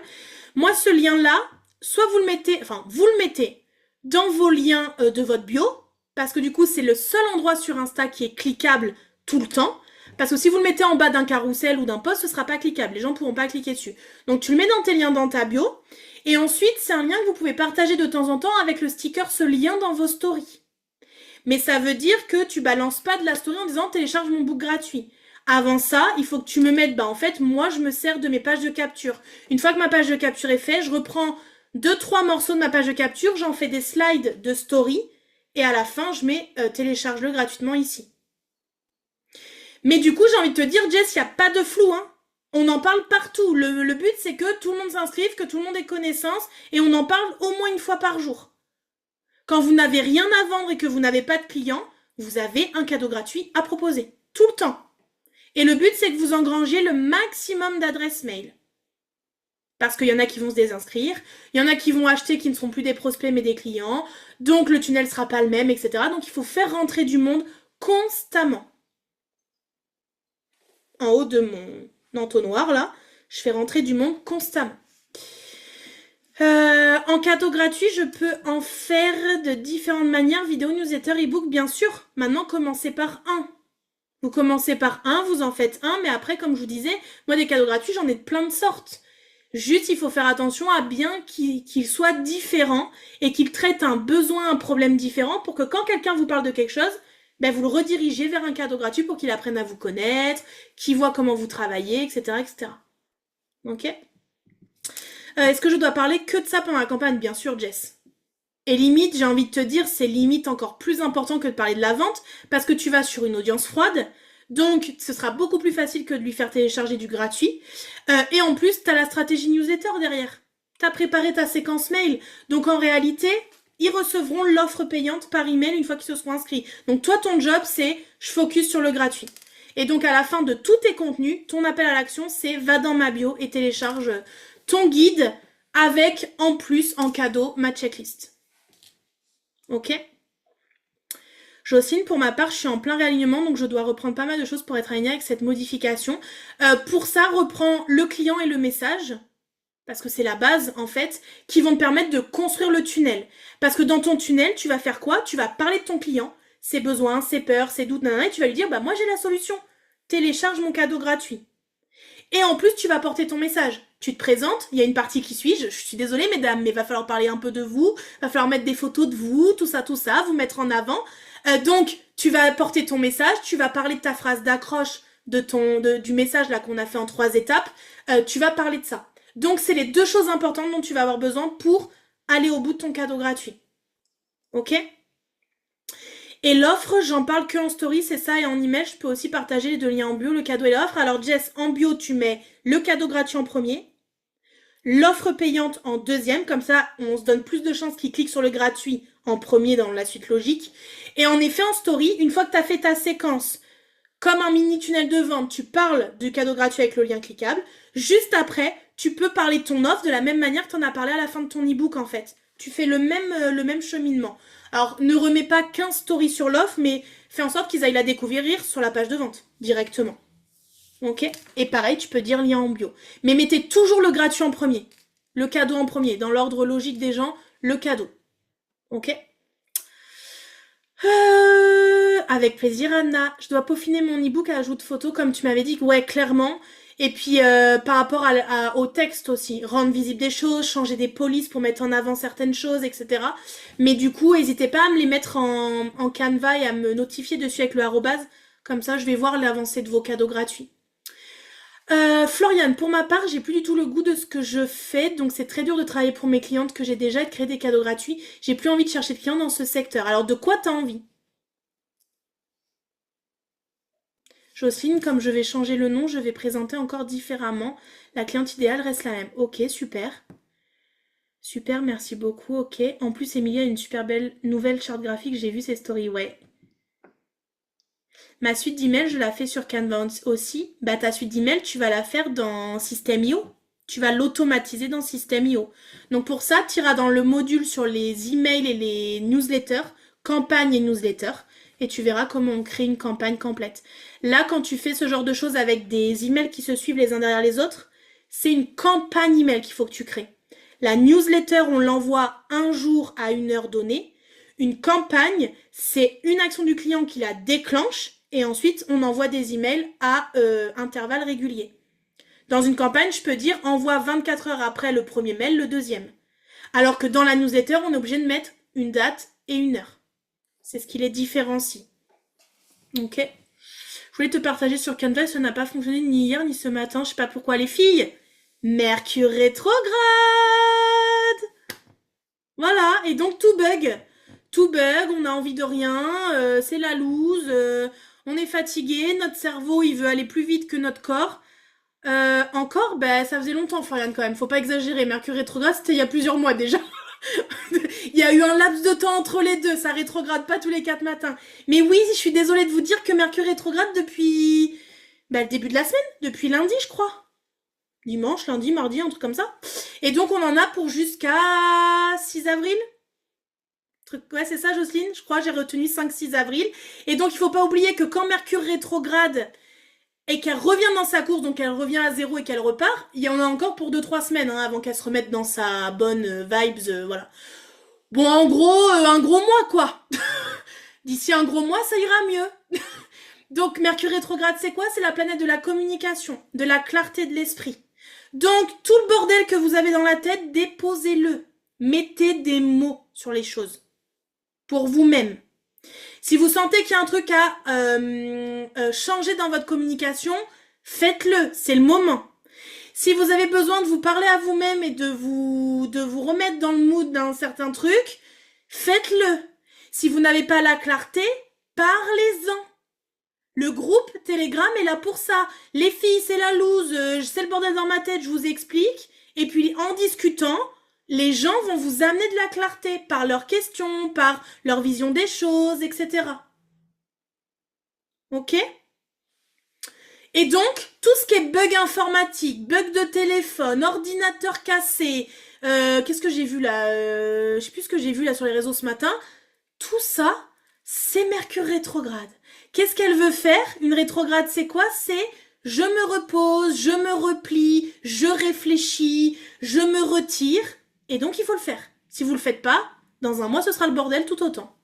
Moi, ce lien-là, soit vous le mettez dans vos liens de votre bio, parce que du coup, c'est le seul endroit sur Insta qui est cliquable tout le temps. Parce que si vous le mettez en bas d'un carrousel ou d'un post, ce sera pas cliquable. Les gens ne pourront pas cliquer dessus. Donc tu le mets dans tes liens dans ta bio. Et ensuite, c'est un lien que vous pouvez partager de temps en temps avec le sticker ce lien dans vos stories. Mais ça veut dire que tu balances pas de la story en disant télécharge mon book gratuit. Avant ça, il faut que tu me mettes, en fait, moi, je me sers de mes pages de capture. Une fois que ma page de capture est faite, je reprends 2-3 morceaux de ma page de capture, j'en fais des slides de story, et à la fin, je mets télécharge-le gratuitement ici. Mais du coup, j'ai envie de te dire, Jess, il n'y a pas de flou, hein. On en parle partout. Le but, c'est que tout le monde s'inscrive, que tout le monde ait connaissance, et on en parle au moins une fois par jour. Quand vous n'avez rien à vendre et que vous n'avez pas de clients, vous avez un cadeau gratuit à proposer. Tout le temps. Et le but, c'est que vous engrangiez le maximum d'adresses mail. Parce qu'il y en a qui vont se désinscrire, il y en a qui vont acheter qui ne seront plus des prospects mais des clients, donc le tunnel ne sera pas le même, etc. Donc il faut faire rentrer du monde constamment. En haut de mon entonnoir, là, je fais rentrer du monde constamment. En cadeau gratuit, je peux en faire de différentes manières, vidéo, newsletter, ebook, bien sûr. Maintenant, commencez par un. Vous commencez par un, vous en faites un, mais après, comme je vous disais, moi, des cadeaux gratuits, j'en ai de plein de sortes. Juste, il faut faire attention à bien qu'ils soient différents et qu'ils traitent un besoin, un problème différent pour que quand quelqu'un vous parle de quelque chose, vous le redirigez vers un cadeau gratuit pour qu'il apprenne à vous connaître, qu'il voit comment vous travaillez, etc., etc. Ok ? Est-ce que je dois parler que de ça pendant la campagne? Bien sûr, Jess. Et limite, j'ai envie de te dire, c'est limite encore plus important que de parler de la vente, parce que tu vas sur une audience froide, donc ce sera beaucoup plus facile que de lui faire télécharger du gratuit. Et en plus, t'as la stratégie newsletter derrière. T'as préparé ta séquence mail. Donc en réalité, ils recevront l'offre payante par email une fois qu'ils se seront inscrits. Donc toi, ton job, c'est je focus sur le gratuit. Et donc à la fin de tous tes contenus, ton appel à l'action, c'est va dans ma bio et télécharge ton guide avec en plus en cadeau ma checklist. Ok ? Jocelyne, pour ma part, je suis en plein réalignement, donc je dois reprendre pas mal de choses pour être alignée avec cette modification. Pour ça, reprends le client et le message, parce que c'est la base, en fait, qui vont te permettre de construire le tunnel. Parce que dans ton tunnel, tu vas faire quoi? Tu vas parler de ton client, ses besoins, ses peurs, ses doutes, et tu vas lui dire, moi j'ai la solution. Télécharge mon cadeau gratuit. Et en plus, tu vas porter ton message. Tu te présentes, il y a une partie qui suit, je suis désolée mesdames, mais va falloir parler un peu de vous, va falloir mettre des photos de vous, tout ça, vous mettre en avant. Donc, tu vas porter ton message, tu vas parler de ta phrase d'accroche du message là qu'on a fait en 3 étapes, tu vas parler de ça. Donc, c'est les 2 choses importantes dont tu vas avoir besoin pour aller au bout de ton cadeau gratuit. Ok ? Et l'offre, j'en parle que en story, c'est ça, et en email, je peux aussi partager les 2 liens en bio, le cadeau et l'offre. Alors Jess, en bio, tu mets le cadeau gratuit en premier, l'offre payante en deuxième, comme ça, on se donne plus de chances qu'ils cliquent sur le gratuit en premier dans la suite logique. Et en effet, en story, une fois que tu as fait ta séquence, comme un mini tunnel de vente, tu parles du cadeau gratuit avec le lien cliquable. Juste après, tu peux parler de ton offre de la même manière que tu en as parlé à la fin de ton e-book, en fait. Tu fais le même cheminement. Alors, ne remets pas 15 stories sur l'offre, mais fais en sorte qu'ils aillent la découvrir sur la page de vente, directement. Ok ? Et pareil, tu peux dire lien en bio. Mais mettez toujours le gratuit en premier. Le cadeau en premier. Dans l'ordre logique des gens, le cadeau. Ok ? Avec plaisir, Anna. Je dois peaufiner mon e-book à ajout de photos, comme tu m'avais dit. Ouais, clairement. Et puis, par rapport au texte aussi, rendre visible des choses, changer des polices pour mettre en avant certaines choses, etc. Mais du coup, n'hésitez pas à me les mettre en Canva et à me notifier dessus avec le arrobase. Comme ça, je vais voir l'avancée de vos cadeaux gratuits. Floriane, pour ma part, j'ai plus du tout le goût de ce que je fais, donc c'est très dur de travailler pour mes clientes que j'ai déjà et de créer des cadeaux gratuits. J'ai plus envie de chercher de clients dans ce secteur. Alors, de quoi t'as envie? Jocelyne, comme je vais changer le nom, je vais présenter encore différemment. La cliente idéale reste la même. Ok, super. Super, merci beaucoup. Ok. En plus, Emilie a une super belle nouvelle charte graphique. J'ai vu ses stories. Ouais. Ma suite d'email, je la fais sur Canva aussi. Bah, ta suite d'email, tu vas la faire dans System.io. Tu vas l'automatiser dans System.io. Donc, pour ça, tu iras dans le module sur les emails et les newsletters, campagne et newsletter, et tu verras comment on crée une campagne complète. Là, quand tu fais ce genre de choses avec des emails qui se suivent les uns derrière les autres, c'est une campagne email qu'il faut que tu crées. La newsletter, on l'envoie un jour à une heure donnée. Une campagne, c'est une action du client qui la déclenche et ensuite on envoie des emails à intervalles réguliers. Dans une campagne, je peux dire envoie 24 heures après le premier mail, le deuxième. Alors que dans la newsletter, on est obligé de mettre une date et une heure. C'est ce qui les différencie. Ok. Je voulais te partager sur Canva, ça n'a pas fonctionné ni hier ni ce matin, je sais pas pourquoi les filles. Mercure rétrograde. Voilà, et donc tout bug. Tout bug, on a envie de rien, c'est la loose, on est fatigué, notre cerveau il veut aller plus vite que notre corps. Encore, ben ça faisait longtemps, Floriane, quand même, faut pas exagérer. Mercure rétrograde, c'était il y a plusieurs mois déjà. Il y a eu un laps de temps entre les deux, ça rétrograde pas tous les 4 matins. Mais oui, je suis désolée de vous dire que Mercure rétrograde depuis le début de la semaine, depuis lundi, je crois. Dimanche, lundi, mardi, un truc comme ça. Et donc on en a pour jusqu'à 6 avril. Ouais, c'est ça, Jocelyne, je crois, j'ai retenu 5-6 avril. Et donc il faut pas oublier que quand Mercure rétrograde et qu'elle revient dans sa course, donc elle revient à zéro et qu'elle repart, il y en a encore pour 2-3 semaines avant qu'elle se remette dans sa bonne vibes, voilà. Bon, en gros, un gros mois, quoi. D'ici un gros mois, ça ira mieux. Donc, Mercure rétrograde, c'est quoi? C'est la planète de la communication, de la clarté de l'esprit. Donc, tout le bordel que vous avez dans la tête, déposez-le. Mettez des mots sur les choses. Pour vous-même. Si vous sentez qu'il y a un truc à changer dans votre communication, faites-le, c'est le moment. Si vous avez besoin de vous parler à vous-même et de vous remettre dans le mood d'un certain truc, faites-le. Si vous n'avez pas la clarté, parlez-en. Le groupe Telegram est là pour ça. Les filles, c'est la loose, c'est le bordel dans ma tête, je vous explique. Et puis en discutant, les gens vont vous amener de la clarté par leurs questions, par leur vision des choses, etc. Ok? Et donc, tout ce qui est bug informatique, bug de téléphone, ordinateur cassé, qu'est-ce que j'ai vu là je sais plus ce que j'ai vu là sur les réseaux ce matin. Tout ça, c'est Mercure rétrograde. Qu'est-ce qu'elle veut faire? Une rétrograde, c'est quoi? C'est je me repose, je me replie, je réfléchis, je me retire. Et donc, il faut le faire. Si vous le faites pas, dans un mois, ce sera le bordel tout autant.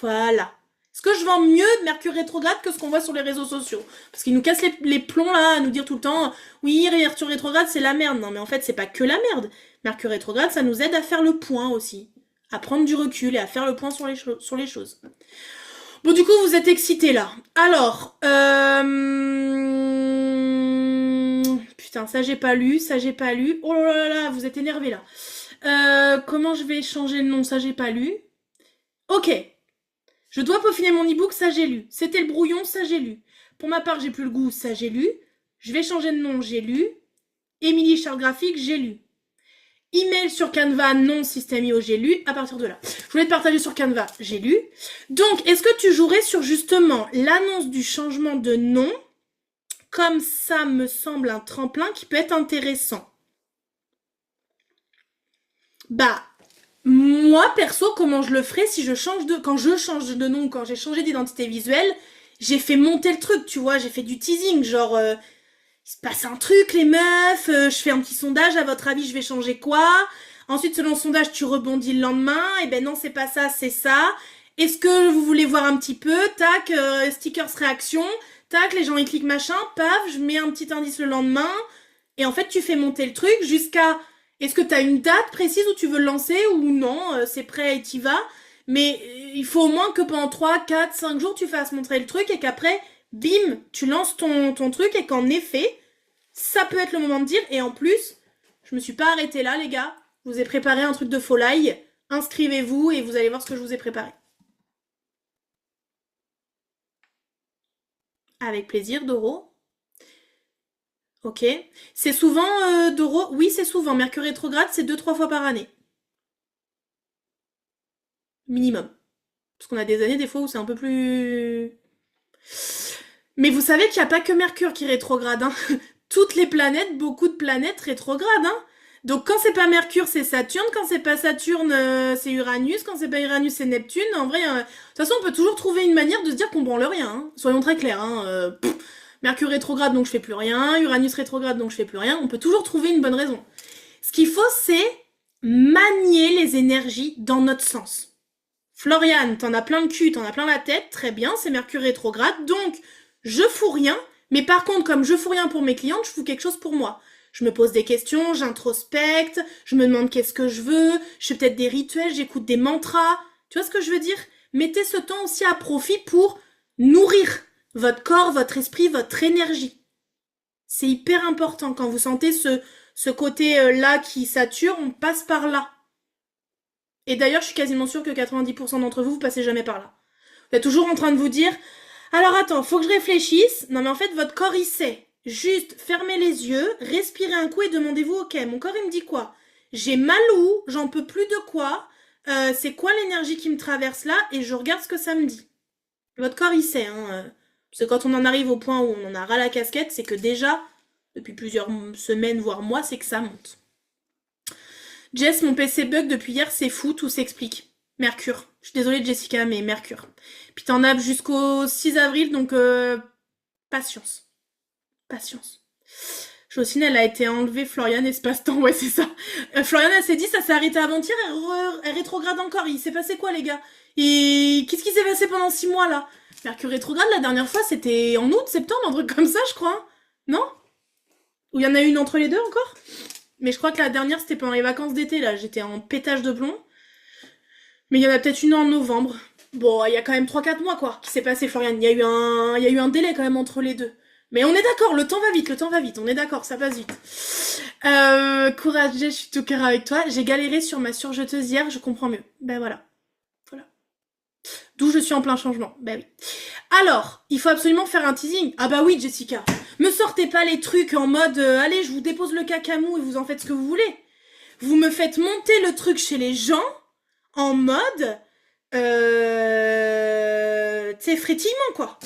Voilà. Est-ce que je vends mieux de Mercure rétrograde que ce qu'on voit sur les réseaux sociaux? Parce qu'ils nous cassent les plombs là, à nous dire tout le temps, oui, Mercure rétrograde, c'est la merde. Non, mais en fait, c'est pas que la merde. Mercure rétrograde, ça nous aide à faire le point aussi. À prendre du recul et à faire le point sur les choses. Bon, du coup, vous êtes excités là. Alors, putain, ça j'ai pas lu, ça j'ai pas lu. Oh là là, vous êtes énervés là. Comment je vais changer le nom? Ça j'ai pas lu. Ok. Je dois peaufiner mon e-book, ça j'ai lu. C'était le brouillon, ça j'ai lu. Pour ma part, j'ai plus le goût, ça j'ai lu. Je vais changer de nom, j'ai lu. Émilie charte graphique, j'ai lu. Email sur Canva, non, System.io, j'ai lu. À partir de là, je voulais te partager sur Canva, j'ai lu. Donc, est-ce que tu jouerais sur justement l'annonce du changement de nom? Comme ça me semble un tremplin qui peut être intéressant. Bah, moi, perso, comment je le ferais si quand je change de nom, quand j'ai changé d'identité visuelle, j'ai fait monter le truc, tu vois, j'ai fait du teasing, genre, il se passe un truc, les meufs, je fais un petit sondage, à votre avis, je vais changer quoi? Ensuite, selon le sondage, tu rebondis le lendemain, et ben non, c'est pas ça, c'est ça. Est-ce que vous voulez voir un petit peu? Tac, stickers réaction. Tac, les gens ils cliquent machin. Paf, je mets un petit indice le lendemain. Et en fait, tu fais monter le truc jusqu'à... Est-ce que tu as une date précise où tu veux le lancer ou non? C'est prêt et t'y vas. Mais il faut au moins que pendant 3, 4, 5 jours, tu fasses montrer le truc et qu'après, bim, tu lances ton truc et qu'en effet, ça peut être le moment de dire. Et en plus, je me suis pas arrêtée là, les gars. Je vous ai préparé un truc de folie. Inscrivez-vous et vous allez voir ce que je vous ai préparé. Avec plaisir, Doro. Ok. C'est souvent, Doro? Oui, c'est souvent. Mercure rétrograde, c'est 2-3 fois par année. Minimum. Parce qu'on a des années, des fois, où c'est un peu plus... Mais vous savez qu'il n'y a pas que Mercure qui rétrograde, hein. Toutes les planètes, beaucoup de planètes rétrogradent, hein. Donc quand c'est pas Mercure, c'est Saturne. Quand c'est pas Saturne, c'est Uranus. Quand c'est pas Uranus, c'est Neptune. En vrai, de toute façon, on peut toujours trouver une manière de se dire qu'on branle rien, hein. Soyons très clairs, hein. Mercure rétrograde, donc je fais plus rien. Uranus rétrograde, donc je fais plus rien. On peut toujours trouver une bonne raison. Ce qu'il faut, c'est manier les énergies dans notre sens. Floriane, t'en as plein le cul, t'en as plein la tête, très bien, c'est Mercure rétrograde, donc je fous rien, mais par contre, comme je fous rien pour mes clientes, je fous quelque chose pour moi. Je me pose des questions, j'introspecte, je me demande qu'est-ce que je veux, je fais peut-être des rituels, j'écoute des mantras, tu vois ce que je veux dire? Mettez ce temps aussi à profit pour nourrir votre corps, votre esprit, votre énergie. C'est hyper important quand vous sentez ce côté-là qui sature, on passe par là. Et d'ailleurs, je suis quasiment sûre que 90% d'entre vous, vous passez jamais par là. Vous êtes toujours en train de vous dire, alors attends, faut que je réfléchisse. Non mais en fait, votre corps, il sait. Juste, fermez les yeux, respirez un coup et demandez-vous, ok, mon corps, il me dit quoi? J'ai mal où? J'en peux plus de quoi? C'est quoi l'énergie qui me traverse là? Et je regarde ce que ça me dit. Votre corps, il sait, hein. Parce que quand on en arrive au point où on en a ras la casquette, c'est que déjà, depuis plusieurs semaines, voire mois, c'est que ça monte. Jess, mon PC bug depuis hier, c'est fou, tout s'explique. Mercure. Je suis désolée Jessica, mais Mercure. Puis t'en as jusqu'au 6 avril, donc patience. Patience. Jocelyne, elle a été enlevée, Floriane, espace-temps, ouais, c'est ça. Floriane, elle s'est dit, ça s'est arrêté avant-hier, elle rétrograde encore. Il s'est passé quoi, les gars? Et qu'est-ce qui s'est passé pendant 6 mois, là? Mercure rétrograde, la dernière fois, c'était en août, septembre, un truc comme ça, je crois. Hein. Non? Ou il y en a une entre les deux encore? Mais je crois que la dernière, c'était pendant les vacances d'été, là. J'étais en pétage de plomb. Mais il y en a peut-être une en novembre. Bon, il y a quand même 3-4 mois, quoi, qui s'est passé, Florian. Il y a eu un délai, quand même, entre les deux. Mais on est d'accord, le temps va vite, on est d'accord, ça passe vite. Courage, je suis tout cœur avec toi. J'ai galéré sur ma surjeteuse hier, je comprends mieux. Ben voilà. Voilà. D'où je suis en plein changement. Ben oui. Alors, il faut absolument faire un teasing. Ah bah oui, Jessica. Me sortez pas les trucs en mode allez, je vous dépose le cacamou et vous en faites ce que vous voulez. Vous me faites monter le truc chez les gens en mode tu sais, frétillement quoi.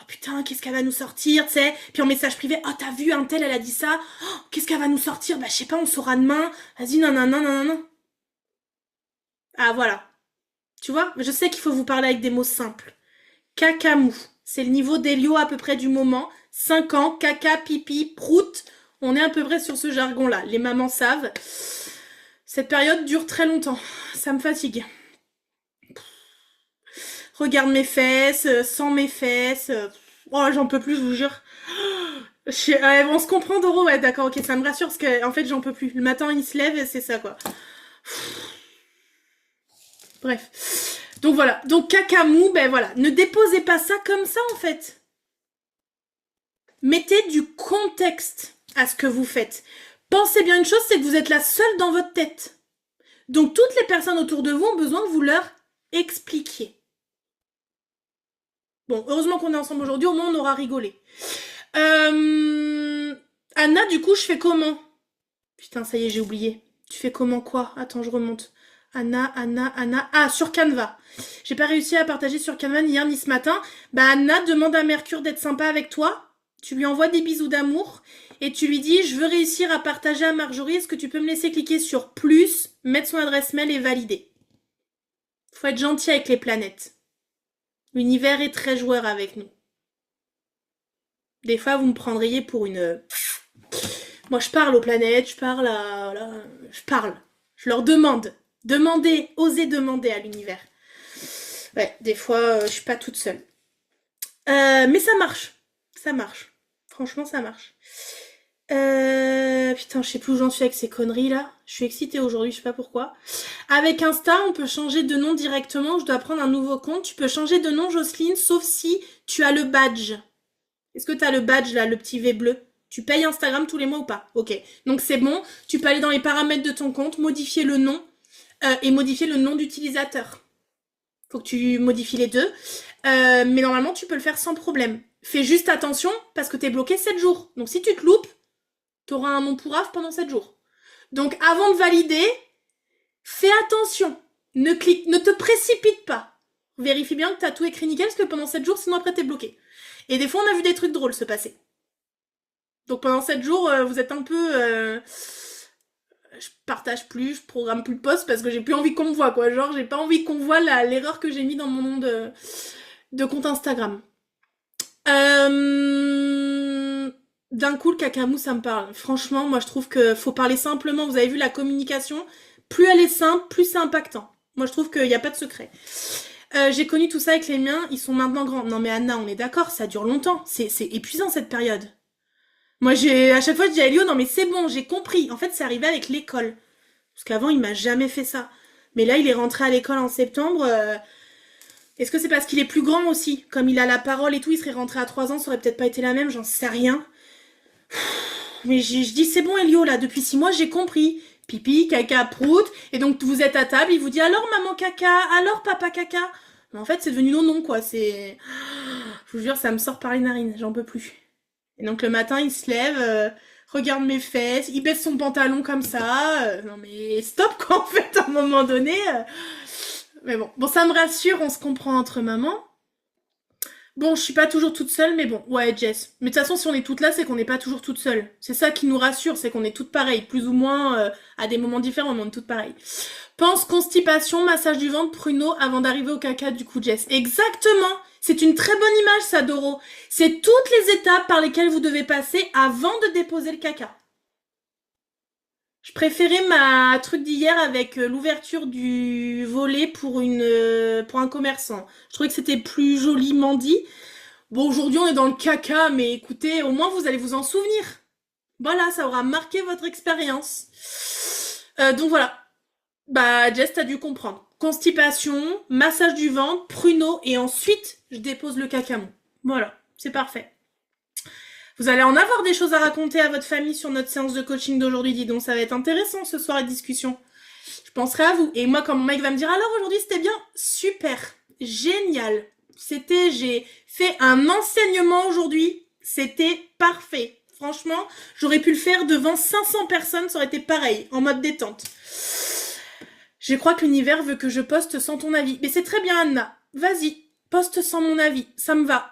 Oh putain, qu'est-ce qu'elle va nous sortir, tu sais. Puis en message privé, oh t'as vu un tel, elle a dit ça. Oh, qu'est-ce qu'elle va nous sortir? Bah je sais pas, on saura demain. Vas-y, non. Ah voilà. Tu vois, je sais qu'il faut vous parler avec des mots simples. Cacamou. C'est le niveau d'Elio à peu près du moment. 5 ans, caca, pipi, prout. On est à peu près sur ce jargon-là. Les mamans savent. Cette période dure très longtemps. Ça me fatigue. Regarde mes fesses, sens mes fesses. Oh, j'en peux plus, je vous jure. On se comprend, Doro. Ouais, d'accord, ok, ça me rassure parce que en fait, j'en peux plus. Le matin, il se lève et c'est ça, quoi. Bref. Donc voilà. Donc cacamou, ben voilà. Ne déposez pas ça comme ça, en fait. Mettez du contexte à ce que vous faites. Pensez bien une chose, c'est que vous êtes la seule dans votre tête. Donc toutes les personnes autour de vous ont besoin que vous leur expliquiez. Bon, heureusement qu'on est ensemble aujourd'hui, au moins on aura rigolé. Anna, du coup, je fais comment? Putain, ça y est, j'ai oublié. Tu fais comment quoi? Attends, je remonte. Anna. Ah, sur Canva. J'ai pas réussi à partager sur Canva ni hier ni ce matin. Bah Anna demande à Mercure d'être sympa avec toi. Tu lui envoies des bisous d'amour et tu lui dis je veux réussir à partager à Marjorie, est-ce que tu peux me laisser cliquer sur plus, mettre son adresse mail et valider. Faut être gentil avec les planètes. L'univers est très joueur avec nous. Des fois vous me prendriez pour une... Moi je parle aux planètes, je parle à... Je parle. Je leur demande. Demandez, osez demander à l'univers. Ouais, des fois, je suis pas toute seule. Mais ça marche. Ça marche. Franchement, ça marche. Putain, je sais plus où j'en suis avec ces conneries là. Je suis excitée aujourd'hui, je sais pas pourquoi. Avec Insta, on peut changer de nom directement. Je dois prendre un nouveau compte. Tu peux changer de nom, Jocelyne, sauf si tu as le badge. Est-ce que tu as le badge là, le petit V bleu? Tu payes Instagram tous les mois ou pas? Ok. Donc c'est bon. Tu peux aller dans les paramètres de ton compte, modifier le nom et modifier le nom d'utilisateur. Faut que tu modifies les deux. Mais normalement, tu peux le faire sans problème. Fais juste attention parce que t'es bloqué 7 jours. Donc si tu te loupes, t'auras un nom pourrave pendant 7 jours. Donc avant de valider, fais attention. Ne te précipite pas. Vérifie bien que t'as tout écrit nickel parce que pendant 7 jours, sinon après t'es bloqué. Et des fois, on a vu des trucs drôles se passer. Donc pendant 7 jours, vous êtes un peu... je partage plus, je programme plus de posts parce que j'ai plus envie qu'on me voit, quoi. Genre, j'ai pas envie qu'on voit l'erreur que j'ai mis dans mon nom de compte Instagram. D'un coup, le cacamou, ça me parle. Franchement, moi, je trouve que faut parler simplement. Vous avez vu la communication, plus elle est simple, plus c'est impactant. Moi, je trouve qu'il n'y a pas de secret. J'ai connu tout ça avec les miens, ils sont maintenant grands. Non mais Anna, on est d'accord, ça dure longtemps. C'est épuisant cette période. Moi, à chaque fois, je dis à Elio, non mais c'est bon, j'ai compris. En fait, c'est arrivé avec l'école. Parce qu'avant, il m'a jamais fait ça. Mais là, il est rentré à l'école en septembre. Est-ce que c'est parce qu'il est plus grand aussi? Comme il a la parole et tout, il serait rentré à 3 ans, ça aurait peut-être pas été la même, j'en sais rien. Mais je dis, c'est bon, Elio, là, depuis 6 mois, j'ai compris. Pipi, caca, prout. Et donc, vous êtes à table, il vous dit, alors maman caca, alors papa caca. Mais en fait, c'est devenu non, quoi. C'est... Je vous jure, ça me sort par les narines, j'en peux plus. Et donc, le matin, il se lève, regarde mes fesses, il baisse son pantalon comme ça. Non, mais stop, quoi, en fait, à un moment donné. Mais bon, ça me rassure, on se comprend entre mamans. Bon, je suis pas toujours toute seule, mais bon, ouais, Jess. Mais de toute façon, si on est toutes là, c'est qu'on n'est pas toujours toute seule. C'est ça qui nous rassure, c'est qu'on est toutes pareilles, plus ou moins à des moments différents, mais on est toutes pareilles. Pense constipation, massage du ventre, pruneau avant d'arriver au caca du coup, Jess. Exactement. C'est une très bonne image, ça, Doro. C'est toutes les étapes par lesquelles vous devez passer avant de déposer le caca. Je préférais ma truc d'hier avec l'ouverture du volet pour un commerçant. Je trouvais que c'était plus joliment dit. Bon, aujourd'hui, on est dans le caca, mais écoutez, au moins, vous allez vous en souvenir. Voilà, ça aura marqué votre expérience. Donc voilà. Bah, Jess, t'as dû comprendre. Constipation, massage du ventre, pruneau, et ensuite, je dépose le cacamon. Voilà, c'est parfait. Vous allez en avoir des choses à raconter à votre famille sur notre séance de coaching d'aujourd'hui, dis donc, ça va être intéressant ce soir, la discussion. Je penserai à vous. Et moi, quand mon mec va me dire, alors aujourd'hui, c'était bien, super, génial. J'ai fait un enseignement aujourd'hui, c'était parfait. Franchement, j'aurais pu le faire devant 500 personnes, ça aurait été pareil, en mode détente. Je crois que l'univers veut que je poste sans ton avis. Mais c'est très bien, Anna. Vas-y, poste sans mon avis, ça me va.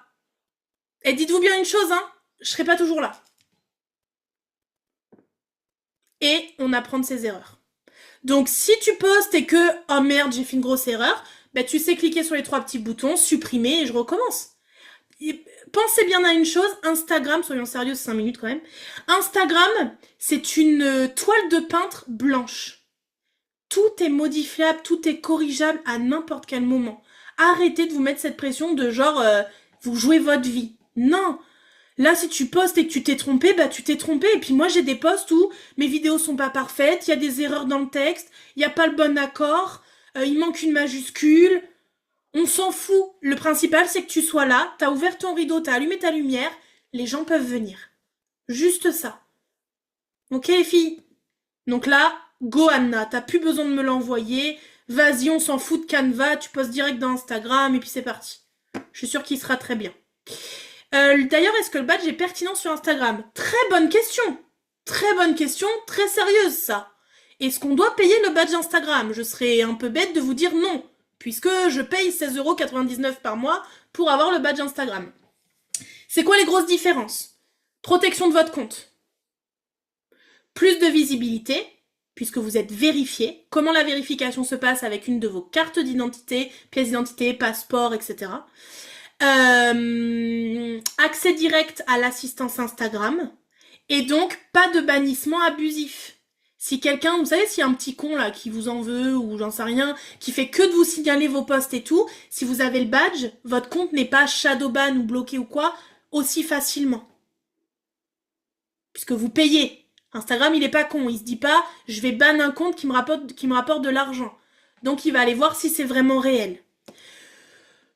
Et dites-vous bien une chose, hein, je serai pas toujours là. Et on apprend de ses erreurs. Donc si tu postes et que, oh merde, j'ai fait une grosse erreur, bah tu sais cliquer sur les 3 petits boutons, supprimer et je recommence. Et pensez bien à une chose, Instagram, soyons sérieux, 5 minutes quand même. Instagram, c'est une toile de peintre blanche. Tout est modifiable, tout est corrigeable à n'importe quel moment. Arrêtez de vous mettre cette pression de genre, vous jouez votre vie. Non. Là, si tu postes et que tu t'es trompé, bah tu t'es trompé. Et puis moi, j'ai des posts où mes vidéos sont pas parfaites, il y a des erreurs dans le texte, il y a pas le bon accord, il manque une majuscule. On s'en fout. Le principal, c'est que tu sois là, t'as ouvert ton rideau, t'as allumé ta lumière, les gens peuvent venir. Juste ça. Ok, les filles? Donc là, go Anna, t'as plus besoin de me l'envoyer. Vas-y, on s'en fout de Canva, tu postes direct dans Instagram et puis c'est parti. Je suis sûre qu'il sera très bien. D'ailleurs, est-ce que le badge est pertinent sur Instagram? Très bonne question. Très bonne question, très sérieuse ça. Est-ce qu'on doit payer le badge Instagram? Je serais un peu bête de vous dire non, puisque je paye 16,99€ par mois pour avoir le badge Instagram. C'est quoi les grosses différences? Protection de votre compte. Plus de visibilité, puisque vous êtes vérifié. Comment la vérification se passe avec une de vos cartes d'identité, pièce d'identité, passeport, etc. Accès direct à l'assistance Instagram. Et donc, pas de bannissement abusif. Si quelqu'un, vous savez, s'il y a un petit con là qui vous en veut ou j'en sais rien, qui fait que de vous signaler vos posts et tout, si vous avez le badge, votre compte n'est pas shadowban ou bloqué ou quoi aussi facilement. Puisque vous payez. Instagram, il est pas con, il se dit pas je vais ban un compte qui me rapporte de l'argent. Donc il va aller voir si c'est vraiment réel.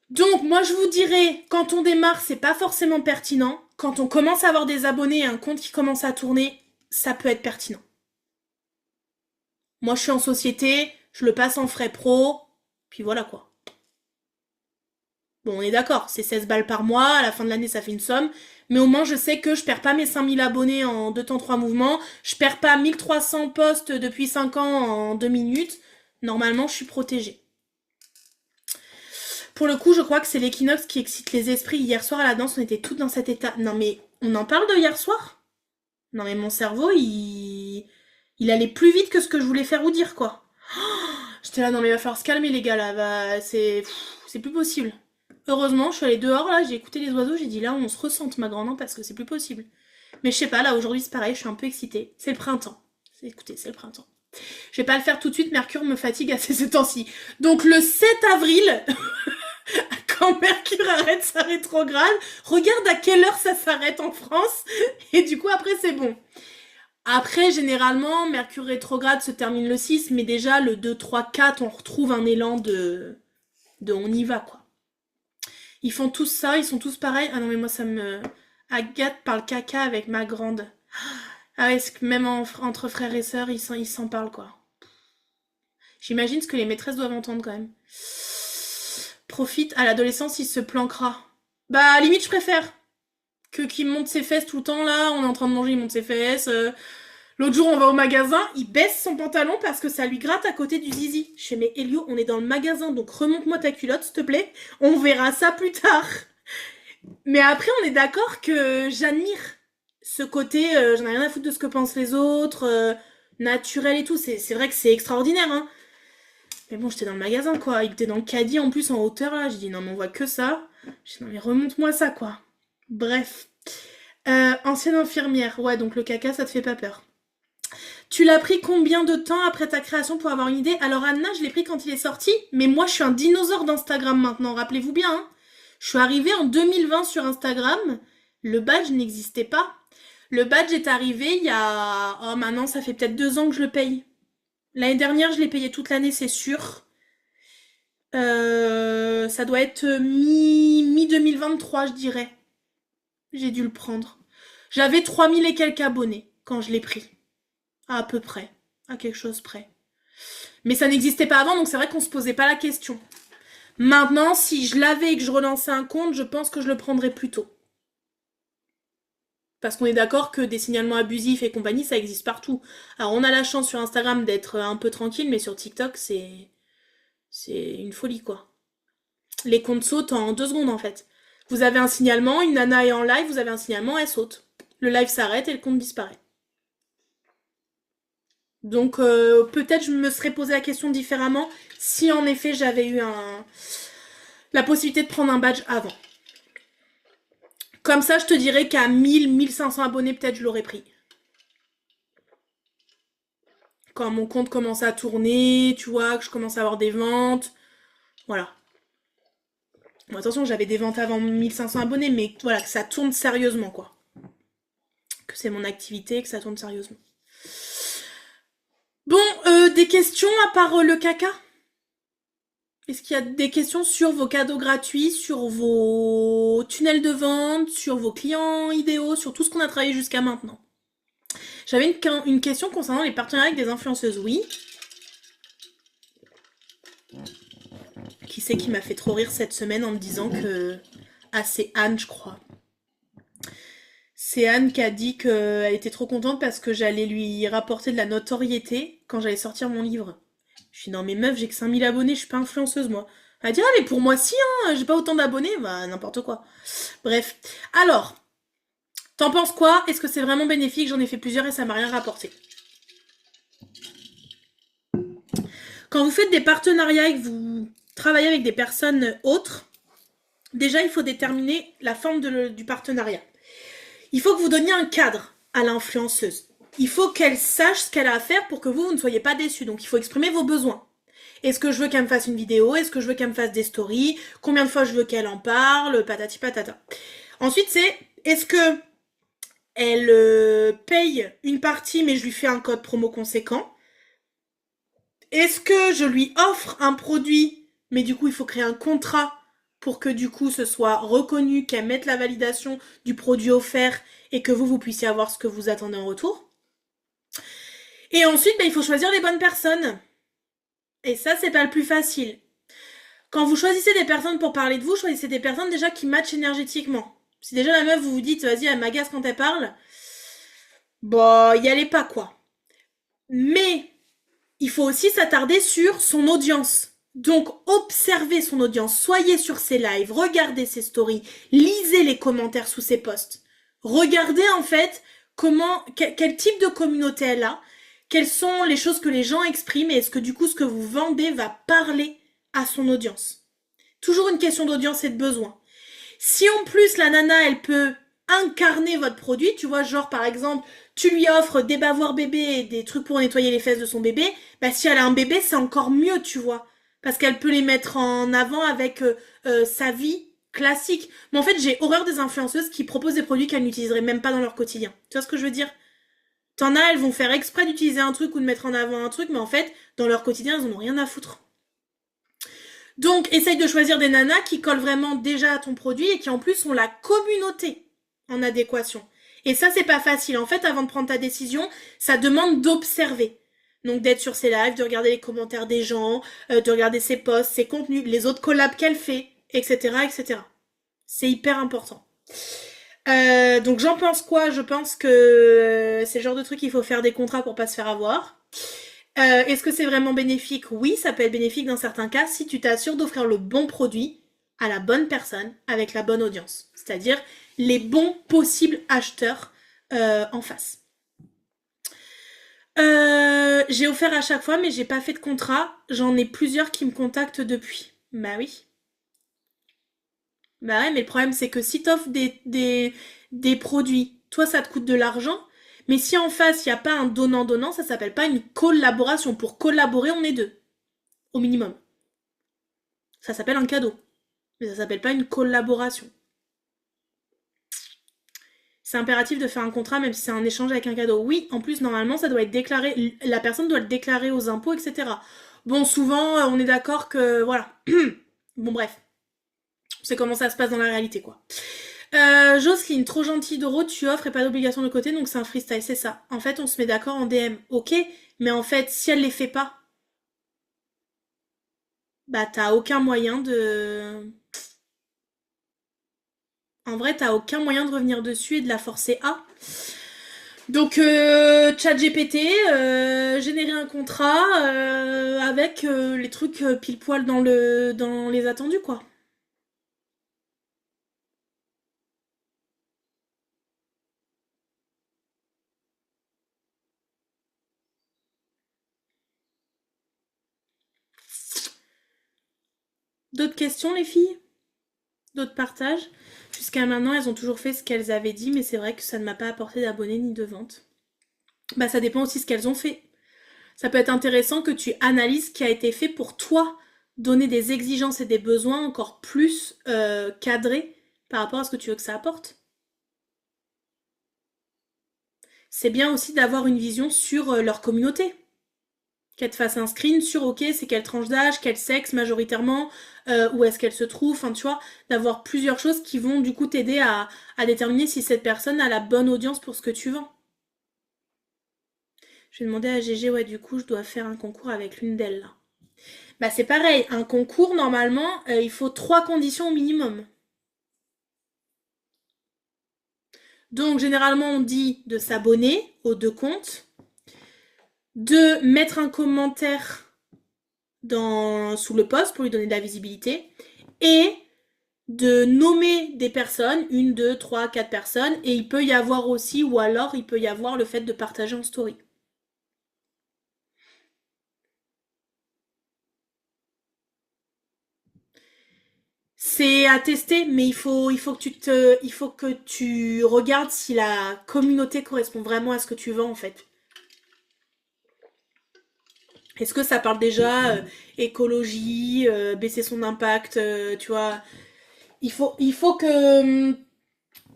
Donc moi je vous dirais, quand on démarre, c'est pas forcément pertinent. Quand on commence à avoir des abonnés et un compte qui commence à tourner, ça peut être pertinent. Moi je suis en société, je le passe en frais pro, puis voilà quoi. Bon, on est d'accord, c'est 16 balles par mois, à la fin de l'année ça fait une somme, mais au moins je sais que je perds pas mes 5000 abonnés en 2 temps 3 mouvements, je perds pas 1300 posts depuis 5 ans en 2 minutes, normalement je suis protégée. Pour le coup, je crois que c'est l'équinoxe qui excite les esprits. Hier soir à la danse, on était toutes dans cet état. Non mais, on en parle de hier soir? Non mais mon cerveau, il allait plus vite que ce que je voulais faire ou dire, quoi. J'étais là, non mais il va falloir se calmer les gars, là, c'est plus possible. Heureusement, je suis allée dehors, là, j'ai écouté les oiseaux, j'ai dit là, on se ressente, ma grande, parce que c'est plus possible. Mais je sais pas, là, aujourd'hui, c'est pareil, je suis un peu excitée. C'est le printemps. Écoutez, c'est le printemps. Je vais pas le faire tout de suite, Mercure me fatigue assez ce temps-ci. Donc le 7 avril, quand Mercure arrête sa rétrograde, regarde à quelle heure ça s'arrête en France, et du coup après c'est bon. Après, généralement, Mercure rétrograde se termine le 6, mais déjà le 2, 3, 4, on retrouve un élan de on y va, quoi. Ils font tous ça, ils sont tous pareils. Ah non, mais moi ça me... Agathe parle caca avec ma grande. Ah ouais, c'est que même entre frères et sœurs, ils s'en parlent, quoi. J'imagine ce que les maîtresses doivent entendre, quand même. Profite, à l'adolescence, il se planquera. Bah, limite, je préfère que qu'il monte ses fesses tout le temps, là. On est en train de manger, il monte ses fesses. L'autre jour, on va au magasin, il baisse son pantalon parce que ça lui gratte à côté du zizi. Je fais, mais Elio, on est dans le magasin, donc remonte-moi ta culotte, s'il te plaît. On verra ça plus tard. Mais après, on est d'accord que j'admire ce côté, j'en ai rien à foutre de ce que pensent les autres, naturel et tout. C'est vrai que c'est extraordinaire, hein. Mais bon, j'étais dans le magasin, quoi. Il était dans le caddie, en plus, en hauteur, là. J'ai dit, non, mais on voit que ça. J'ai dit, non, mais remonte-moi ça, quoi. Bref. Ancienne infirmière. Ouais, donc le caca, ça te fait pas peur. Tu l'as pris combien de temps après ta création pour avoir une idée? Alors, Anna, je l'ai pris quand il est sorti. Mais moi, je suis un dinosaure d'Instagram maintenant. Rappelez-vous bien, hein. Je suis arrivée en 2020 sur Instagram. Le badge n'existait pas. Le badge est arrivé il y a... Oh, maintenant, ça fait peut-être 2 ans que je le paye. L'année dernière, je l'ai payé toute l'année, c'est sûr. Ça doit être mi-2023, je dirais. J'ai dû le prendre. J'avais 3000 et quelques abonnés quand je l'ai pris. À peu près. À quelque chose près. Mais ça n'existait pas avant, donc c'est vrai qu'on se posait pas la question. Maintenant, si je l'avais et que je relançais un compte, je pense que je le prendrais plus tôt. Parce qu'on est d'accord que des signalements abusifs et compagnie, ça existe partout. Alors on a la chance sur Instagram d'être un peu tranquille, mais sur TikTok, c'est une folie, quoi. Les comptes sautent en 2 secondes, en fait. Vous avez un signalement, une nana est en live, vous avez un signalement, elle saute. Le live s'arrête et le compte disparaît. Donc peut-être je me serais posé la question différemment si en effet j'avais eu la possibilité de prendre un badge avant. Comme ça, je te dirais qu'à 1500 abonnés, peut-être je l'aurais pris. Quand mon compte commence à tourner, tu vois, que je commence à avoir des ventes. Voilà. Bon, attention, j'avais des ventes avant 1500 abonnés, mais voilà, que ça tourne sérieusement, quoi. Que c'est mon activité, que ça tourne sérieusement. Bon, des questions à part le caca? Est-ce qu'il y a des questions sur vos cadeaux gratuits, sur vos tunnels de vente, sur vos clients idéaux, sur tout ce qu'on a travaillé jusqu'à maintenant? J'avais une question concernant les partenariats avec des influenceuses, oui. Qui c'est qui m'a fait trop rire cette semaine en me disant que... Ah, c'est Anne, je crois. C'est Anne qui a dit qu'elle était trop contente parce que j'allais lui rapporter de la notoriété quand j'allais sortir mon livre. Je suis non mais meuf, j'ai que 5000 abonnés, je suis pas influenceuse moi. Elle a dit ah mais pour moi si, hein, j'ai pas autant d'abonnés, bah n'importe quoi. Bref, alors, t'en penses quoi? Est-ce que c'est vraiment bénéfique? J'en ai fait plusieurs et ça m'a rien rapporté. Quand vous faites des partenariats et que vous travaillez avec des personnes autres, déjà il faut déterminer la forme du partenariat. Il faut que vous donniez un cadre à l'influenceuse. il faut qu'elle sache ce qu'elle a à faire pour que vous ne soyez pas déçus. Donc il faut exprimer vos besoins. Est-ce que je veux qu'elle me fasse une vidéo? Est-ce que je veux qu'elle me fasse des stories? Combien de fois je veux qu'elle en parle? Patati patata. Ensuite, c'est est-ce que elle paye une partie mais je lui fais un code promo conséquent? Est-ce que je lui offre un produit mais du coup il faut créer un contrat pour que du coup ce soit reconnu, qu'elle mette la validation du produit offert et que vous puissiez avoir ce que vous attendez en retour? Et ensuite, il faut choisir les bonnes personnes. Et ça, c'est pas le plus facile. Quand vous choisissez des personnes pour parler de vous, choisissez des personnes déjà qui matchent énergétiquement. Si déjà la meuf, vous vous dites, vas-y, elle m'agace quand elle parle, bon, y allez pas, quoi. Mais il faut aussi s'attarder sur son audience. Donc, observez son audience, soyez sur ses lives, regardez ses stories, lisez les commentaires sous ses posts. Regardez, en fait, quel type de communauté elle a, quelles sont les choses que les gens expriment et est-ce que du coup, ce que vous vendez va parler à son audience. Toujours une question d'audience et de besoin. Si en plus la nana, elle peut incarner votre produit, tu vois, genre par exemple, tu lui offres des bavoirs bébés et des trucs pour nettoyer les fesses de son bébé, bah si elle a un bébé, c'est encore mieux, tu vois. Parce qu'elle peut les mettre en avant avec sa vie classique. Mais en fait, j'ai horreur des influenceuses qui proposent des produits qu'elles n'utiliseraient même pas dans leur quotidien. Tu vois ce que je veux dire? T'en as, elles vont faire exprès d'utiliser un truc ou de mettre en avant un truc, mais en fait, dans leur quotidien, elles en ont rien à foutre. Donc, essaye de choisir des nanas qui collent vraiment déjà à ton produit et qui en plus ont la communauté en adéquation. Et ça, c'est pas facile. En fait, avant de prendre ta décision, ça demande d'observer. Donc, d'être sur ses lives, de regarder les commentaires des gens, de regarder ses posts, ses contenus, les autres collabs qu'elle fait, etc., etc. C'est hyper important. Donc, j'en pense quoi? Je pense que c'est le genre de truc qu'il faut faire des contrats pour pas se faire avoir. Est-ce que c'est vraiment bénéfique? Oui, ça peut être bénéfique dans certains cas si tu t'assures d'offrir le bon produit à la bonne personne avec la bonne audience. C'est-à-dire les bons possibles acheteurs en face. J'ai offert à chaque fois, mais j'ai pas fait de contrat. J'en ai plusieurs qui me contactent depuis. Bah oui. Bah ouais, mais le problème c'est que si t'offres des produits, toi ça te coûte de l'argent, mais si en face il n'y a pas un donnant-donnant, ça s'appelle pas une collaboration. Pour collaborer, on est deux, au minimum. Ça s'appelle un cadeau, mais ça s'appelle pas une collaboration. C'est impératif de faire un contrat même si c'est un échange avec un cadeau. Oui, en plus normalement ça doit être déclaré, la personne doit le déclarer aux impôts, etc. Bon, souvent on est d'accord que voilà. Bon bref, c'est comment ça se passe dans la réalité quoi. Jocelyne, trop gentil d'euros, tu offres et pas d'obligation de côté, donc c'est un freestyle, c'est ça. En fait, on se met d'accord en DM, ok, mais en fait, si elle les fait pas, bah t'as aucun moyen de... En vrai, t'as aucun moyen de revenir dessus et de la forcer à. Donc, ChatGPT, générer un contrat avec les trucs pile poil dans les attendus, quoi. D'autres questions, les filles? D'autres partages? Jusqu'à maintenant, elles ont toujours fait ce qu'elles avaient dit, mais c'est vrai que ça ne m'a pas apporté d'abonnés ni de ventes. Bah, ça dépend aussi ce qu'elles ont fait. Ça peut être intéressant que tu analyses ce qui a été fait pour toi, donner des exigences et des besoins encore plus cadrés par rapport à ce que tu veux que ça apporte. C'est bien aussi d'avoir une vision sur leur communauté. Qu'elle te fasse un screen sur, ok, c'est quelle tranche d'âge, quel sexe majoritairement, où est-ce qu'elle se trouve, enfin tu vois, d'avoir plusieurs choses qui vont du coup t'aider à déterminer si cette personne a la bonne audience pour ce que tu vends. Je vais demander à GG, ouais, du coup, je dois faire un concours avec l'une d'elles là. Bah c'est pareil, un concours normalement, il faut 3 conditions au minimum. Donc généralement on dit de s'abonner aux 2 comptes, de mettre un commentaire sous le post pour lui donner de la visibilité, et de nommer des personnes, 1, 2, 3, 4 personnes, et il peut y avoir aussi, ou alors il peut y avoir le fait de partager en story. C'est à tester, mais il faut que tu regardes si la communauté correspond vraiment à ce que tu vends en fait. Est-ce que ça parle déjà écologie, baisser son impact, tu vois. Il faut que,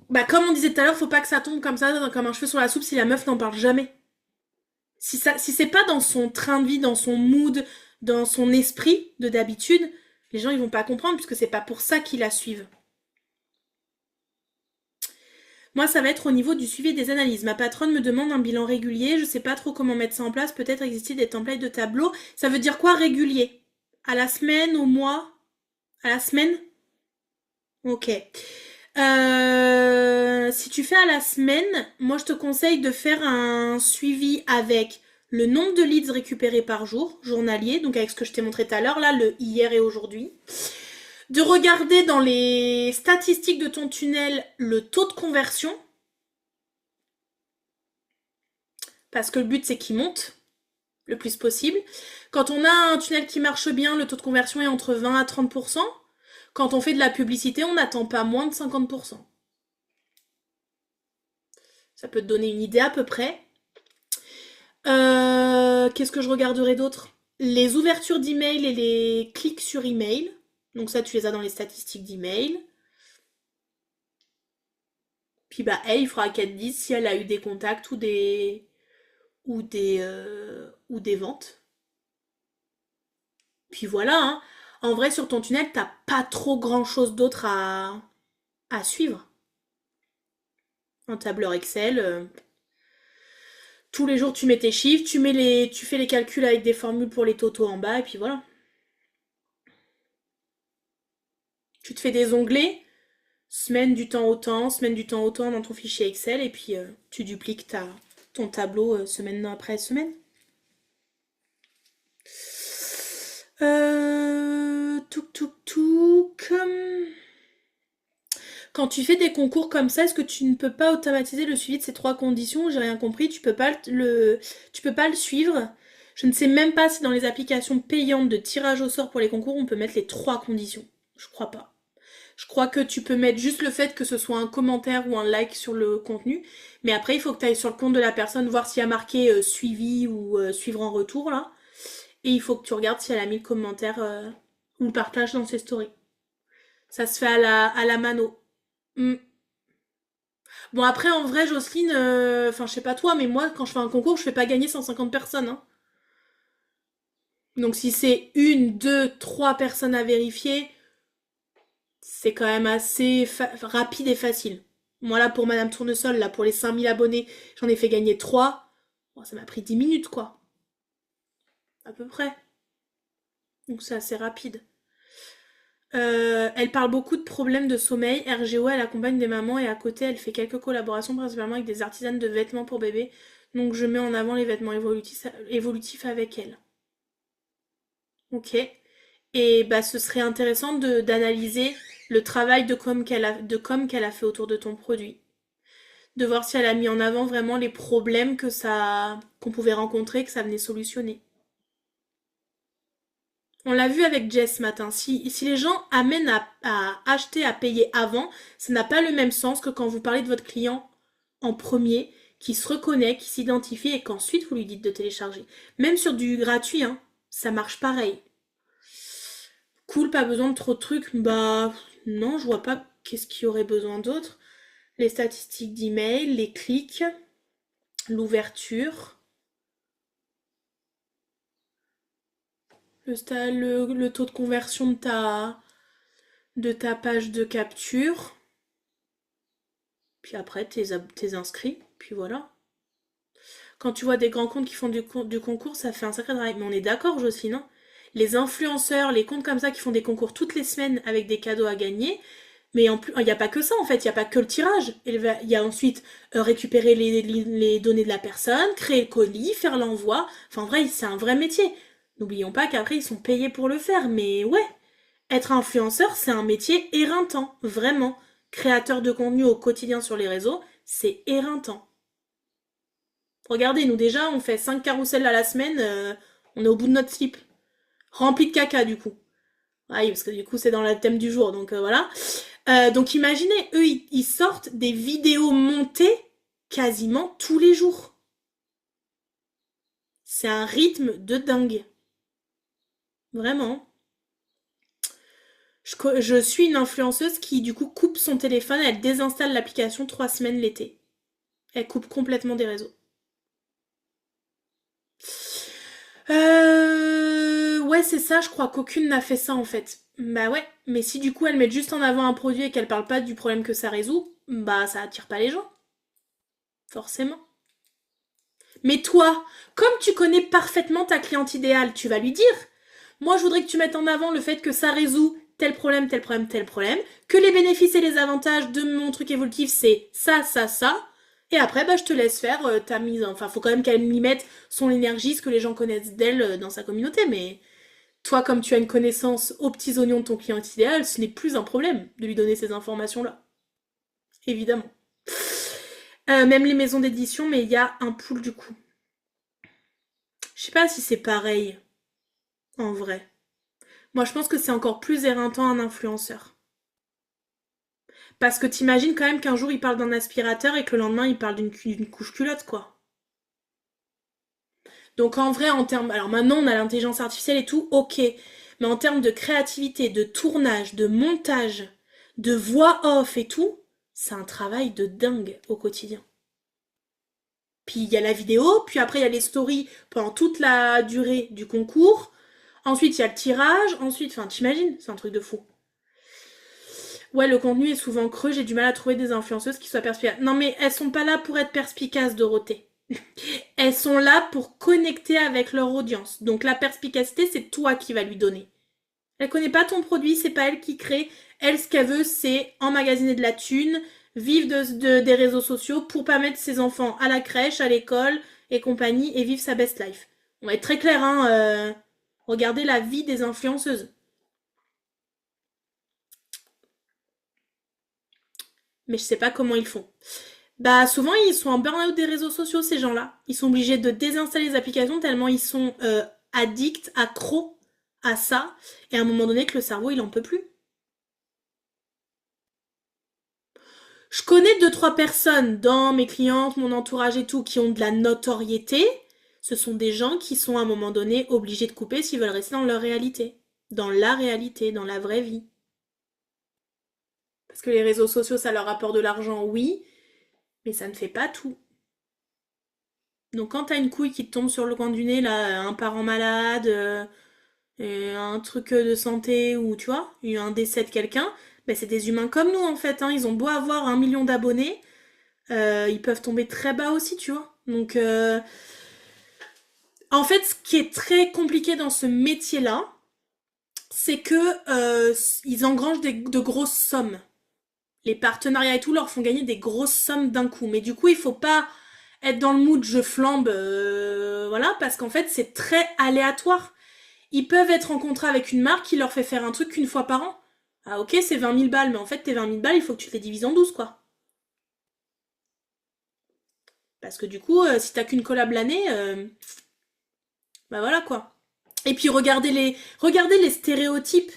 bah comme on disait tout à l'heure, faut pas que ça tombe comme ça, comme un cheveu sur la soupe si la meuf n'en parle jamais. Si c'est pas dans son train de vie, dans son mood, dans son esprit de d'habitude, les gens ils vont pas comprendre puisque c'est pas pour ça qu'ils la suivent. Moi, ça va être au niveau du suivi des analyses. Ma patronne me demande un bilan régulier. Je sais pas trop comment mettre ça en place. Peut-être exister des templates de tableaux. Ça veut dire quoi régulier? À la semaine, au mois? À la semaine? Ok. Si tu fais à la semaine, moi je te conseille de faire un suivi avec le nombre de leads récupérés par jour, journalier, donc avec ce que je t'ai montré tout à l'heure, là, le hier et aujourd'hui. De regarder dans les statistiques de ton tunnel le taux de conversion, parce que le but c'est qu'il monte le plus possible. Quand on a un tunnel qui marche bien, le taux de conversion est entre 20 à 30%. Quand on fait de la publicité, on n'attend pas moins de 50%. Ça peut te donner une idée à peu près. Qu'est-ce que je regarderai d'autre? Les ouvertures d'email et les clics sur email. Donc ça, tu les as dans les statistiques d'email. Puis bah elle, il faudra qu'elle te dise si elle a eu des contacts ou des ventes. Puis voilà, hein. En vrai, sur ton tunnel, t'as pas trop grand chose d'autre à suivre. Un tableur Excel. Tous les jours, tu mets tes chiffres, tu fais les calculs avec des formules pour les totaux en bas, et puis voilà. Tu te fais des onglets, semaine du temps au temps, semaine du temps au temps dans ton fichier Excel, et puis tu dupliques ton tableau semaine après semaine. Touk. Quand tu fais des concours comme ça, est-ce que tu ne peux pas automatiser le suivi de ces trois conditions? J'ai rien compris, tu peux pas le suivre. Je ne sais même pas si dans les applications payantes de tirage au sort pour les concours, on peut mettre les trois conditions. Je crois pas. Je crois que tu peux mettre juste le fait que ce soit un commentaire ou un like sur le contenu. Mais après, il faut que tu ailles sur le compte de la personne, voir s'il y a marqué suivi ou suivre en retour, là. Et il faut que tu regardes si elle a mis le commentaire ou le partage dans ses stories. Ça se fait à la mano. Hmm. Bon, après, en vrai, Jocelyne, enfin, je sais pas toi, mais moi, quand je fais un concours, je fais pas gagner 150 personnes, hein. Donc, si c'est une, deux, trois personnes à vérifier, c'est quand même assez rapide et facile. Moi, là, pour Madame Tournesol, là, pour les 5000 abonnés, j'en ai fait gagner 3. Bon, ça m'a pris 10 minutes, quoi. À peu près. Donc, c'est assez rapide. Elle parle beaucoup de problèmes de sommeil. RGO, elle accompagne des mamans et à côté, elle fait quelques collaborations principalement avec des artisanes de vêtements pour bébés. Donc, je mets en avant les vêtements évolutifs avec elle. Ok. Et bah, ce serait intéressant d'analyser le travail de com qu'elle a fait autour de ton produit. De voir si elle a mis en avant vraiment les problèmes qu'on pouvait rencontrer, que ça venait solutionner. On l'a vu avec Jess ce matin. Si les gens amènent à acheter, à payer avant, ça n'a pas le même sens que quand vous parlez de votre client en premier, qui se reconnaît, qui s'identifie et qu'ensuite vous lui dites de télécharger. Même sur du gratuit, hein, ça marche pareil. Cool, pas besoin de trop de trucs. Bah non, je vois pas qu'est-ce qu'il y aurait besoin d'autre. Les statistiques d'email, les clics, l'ouverture, le taux de conversion de ta page de capture. Puis après, tes inscrits. Puis voilà. Quand tu vois des grands comptes qui font du concours, ça fait un sacré travail. Mais on est d'accord, Jocelyne, hein. Les influenceurs, les comptes comme ça qui font des concours toutes les semaines avec des cadeaux à gagner. Mais en plus, il n'y a pas que ça en fait, il n'y a pas que le tirage. Il y a ensuite récupérer les données de la personne, créer le colis, faire l'envoi. Enfin, en vrai, c'est un vrai métier. N'oublions pas qu'après, ils sont payés pour le faire. Mais ouais, être influenceur, c'est un métier éreintant, vraiment. Créateur de contenu au quotidien sur les réseaux, c'est éreintant. Regardez, nous déjà, on fait 5 carousels à la semaine, on est au bout de notre slip. Rempli de caca, du coup. Ah oui, parce que du coup, c'est dans le thème du jour, donc voilà. Donc imaginez, eux, ils sortent des vidéos montées quasiment tous les jours. C'est un rythme de dingue. Vraiment. Je suis une influenceuse qui, du coup, coupe son téléphone, elle désinstalle l'application 3 semaines l'été. Elle coupe complètement des réseaux. Ouais, c'est ça, je crois qu'aucune n'a fait ça en fait. Bah ouais, mais si du coup elle met juste en avant un produit et qu'elle parle pas du problème que ça résout, bah ça attire pas les gens, forcément. Mais toi, comme tu connais parfaitement ta cliente idéale, tu vas lui dire, moi je voudrais que tu mettes en avant le fait que ça résout tel problème, tel problème, tel problème, que les bénéfices et les avantages de mon truc évolutif c'est ça, ça, ça, et après bah je te laisse faire ta mise, enfin faut quand même qu'elle y mette son énergie, ce que les gens connaissent d'elle dans sa communauté, mais toi comme tu as une connaissance aux petits oignons de ton client idéal, ce n'est plus un problème de lui donner ces informations-là, évidemment. Même les maisons d'édition, mais il y a un pool du coup. Je sais pas si c'est pareil, en vrai. Moi, je pense que c'est encore plus éreintant un influenceur. Parce que t'imagines quand même qu'un jour il parle d'un aspirateur et que le lendemain il parle d'une couche culotte, quoi. Donc en vrai, en termes... Alors maintenant, on a l'intelligence artificielle et tout, ok. Mais en termes de créativité, de tournage, de montage, de voix off et tout, c'est un travail de dingue au quotidien. Puis il y a la vidéo, puis après il y a les stories pendant toute la durée du concours. Ensuite, il y a le tirage. Ensuite, enfin, t'imagines, c'est un truc de fou. Ouais, le contenu est souvent creux, j'ai du mal à trouver des influenceuses qui soient perspicaces. Non, mais elles sont pas là pour être perspicaces, Dorothée. Elles sont là pour connecter avec leur audience. Donc la perspicacité, c'est toi qui vas lui donner. Elle connaît pas ton produit, c'est pas elle qui crée. Elle, ce qu'elle veut, c'est emmagasiner de la thune, vivre des réseaux sociaux pour pas mettre ses enfants à la crèche, à l'école et compagnie et vivre sa best life. On va être très clair, hein. Regardez la vie des influenceuses. Mais je sais pas comment ils font. Bah souvent ils sont en burn-out des réseaux sociaux ces gens-là. Ils sont obligés de désinstaller les applications tellement ils sont addicts, accros à ça. Et à un moment donné que le cerveau il en peut plus. Je connais deux trois personnes dans mes clientes, mon entourage et tout qui ont de la notoriété. Ce sont des gens qui sont à un moment donné obligés de couper s'ils veulent rester dans leur réalité. Dans la réalité, dans la vraie vie. Parce que les réseaux sociaux ça leur apporte de l'argent, oui, mais ça ne fait pas tout. Donc quand t'as une couille qui te tombe sur le coin du nez, là, un parent malade, et un truc de santé ou tu vois, un décès de quelqu'un, ben c'est des humains comme nous en fait, hein. Ils ont beau avoir 1 million d'abonnés, ils peuvent tomber très bas aussi, tu vois. Donc en fait, ce qui est très compliqué dans ce métier-là, c'est que ils engrangent de grosses sommes. Les partenariats et tout leur font gagner des grosses sommes d'un coup. Mais du coup, il faut pas être dans le mood je flambe, voilà, parce qu'en fait, c'est très aléatoire. Ils peuvent être en contrat avec une marque qui leur fait faire un truc qu'une fois par an. Ah ok, c'est 20 000 balles, mais en fait, tes 20 000 balles, il faut que tu te les divises en 12, quoi. Parce que du coup, si t'as qu'une collab l'année, bah voilà, quoi. Et puis, regardez les stéréotypes.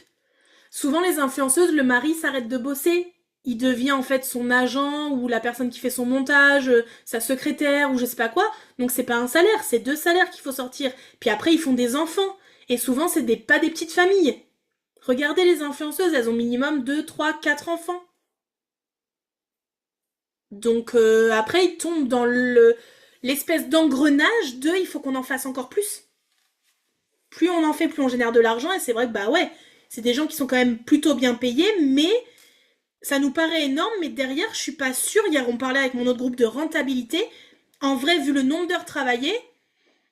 Souvent, les influenceuses, le mari s'arrête de bosser. Il devient en fait son agent ou la personne qui fait son montage, sa secrétaire ou je sais pas quoi. Donc c'est pas un salaire, c'est 2 salaires qu'il faut sortir. Puis après ils font des enfants. Et souvent c'est pas des petites familles. Regardez les influenceuses, elles ont minimum 2, 3, 4 enfants. Donc après ils tombent dans l'espèce d'engrenage de il faut qu'on en fasse encore plus. Plus on en fait, plus on génère de l'argent. Et c'est vrai que bah ouais, c'est des gens qui sont quand même plutôt bien payés, mais ça nous paraît énorme, mais derrière, je suis pas sûre. Hier, on parlait avec mon autre groupe de rentabilité. En vrai, vu le nombre d'heures travaillées,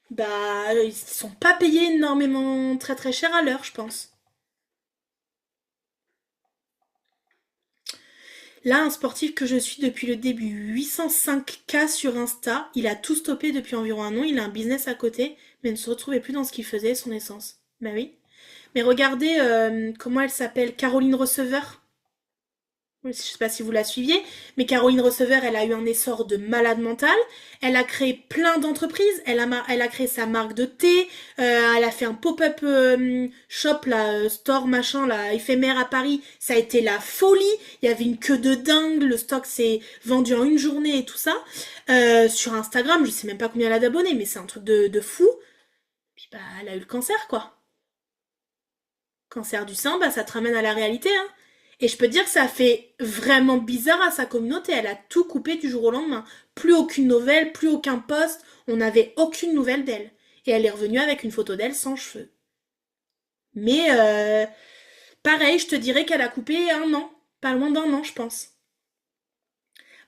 bah, ils sont pas payés énormément très très cher à l'heure, je pense. Là, un sportif que je suis depuis le début, 805K sur Insta, il a tout stoppé depuis environ un an, il a un business à côté, mais ne se retrouvait plus dans ce qu'il faisait, son essence. Bah oui. Mais regardez comment elle s'appelle, Caroline Receveur. Je sais pas si vous la suiviez, mais Caroline Receveur, elle a eu un essor de malade mental. Elle a créé plein d'entreprises. Elle a créé sa marque de thé. Elle a fait un pop-up shop, là, store machin, là, éphémère à Paris. Ça a été la folie. Il y avait une queue de dingue. Le stock s'est vendu en une journée et tout ça. Sur Instagram, je sais même pas combien elle a d'abonnés, mais c'est un truc de fou. Puis bah, elle a eu le cancer, quoi. Cancer du sein, bah ça te ramène à la réalité, hein. Et je peux te dire que ça fait vraiment bizarre à sa communauté. Elle a tout coupé du jour au lendemain. Plus aucune nouvelle, plus aucun post. On n'avait aucune nouvelle d'elle. Et elle est revenue avec une photo d'elle sans cheveux. Mais pareil, je te dirais qu'elle a coupé un an. Pas loin d'un an, je pense.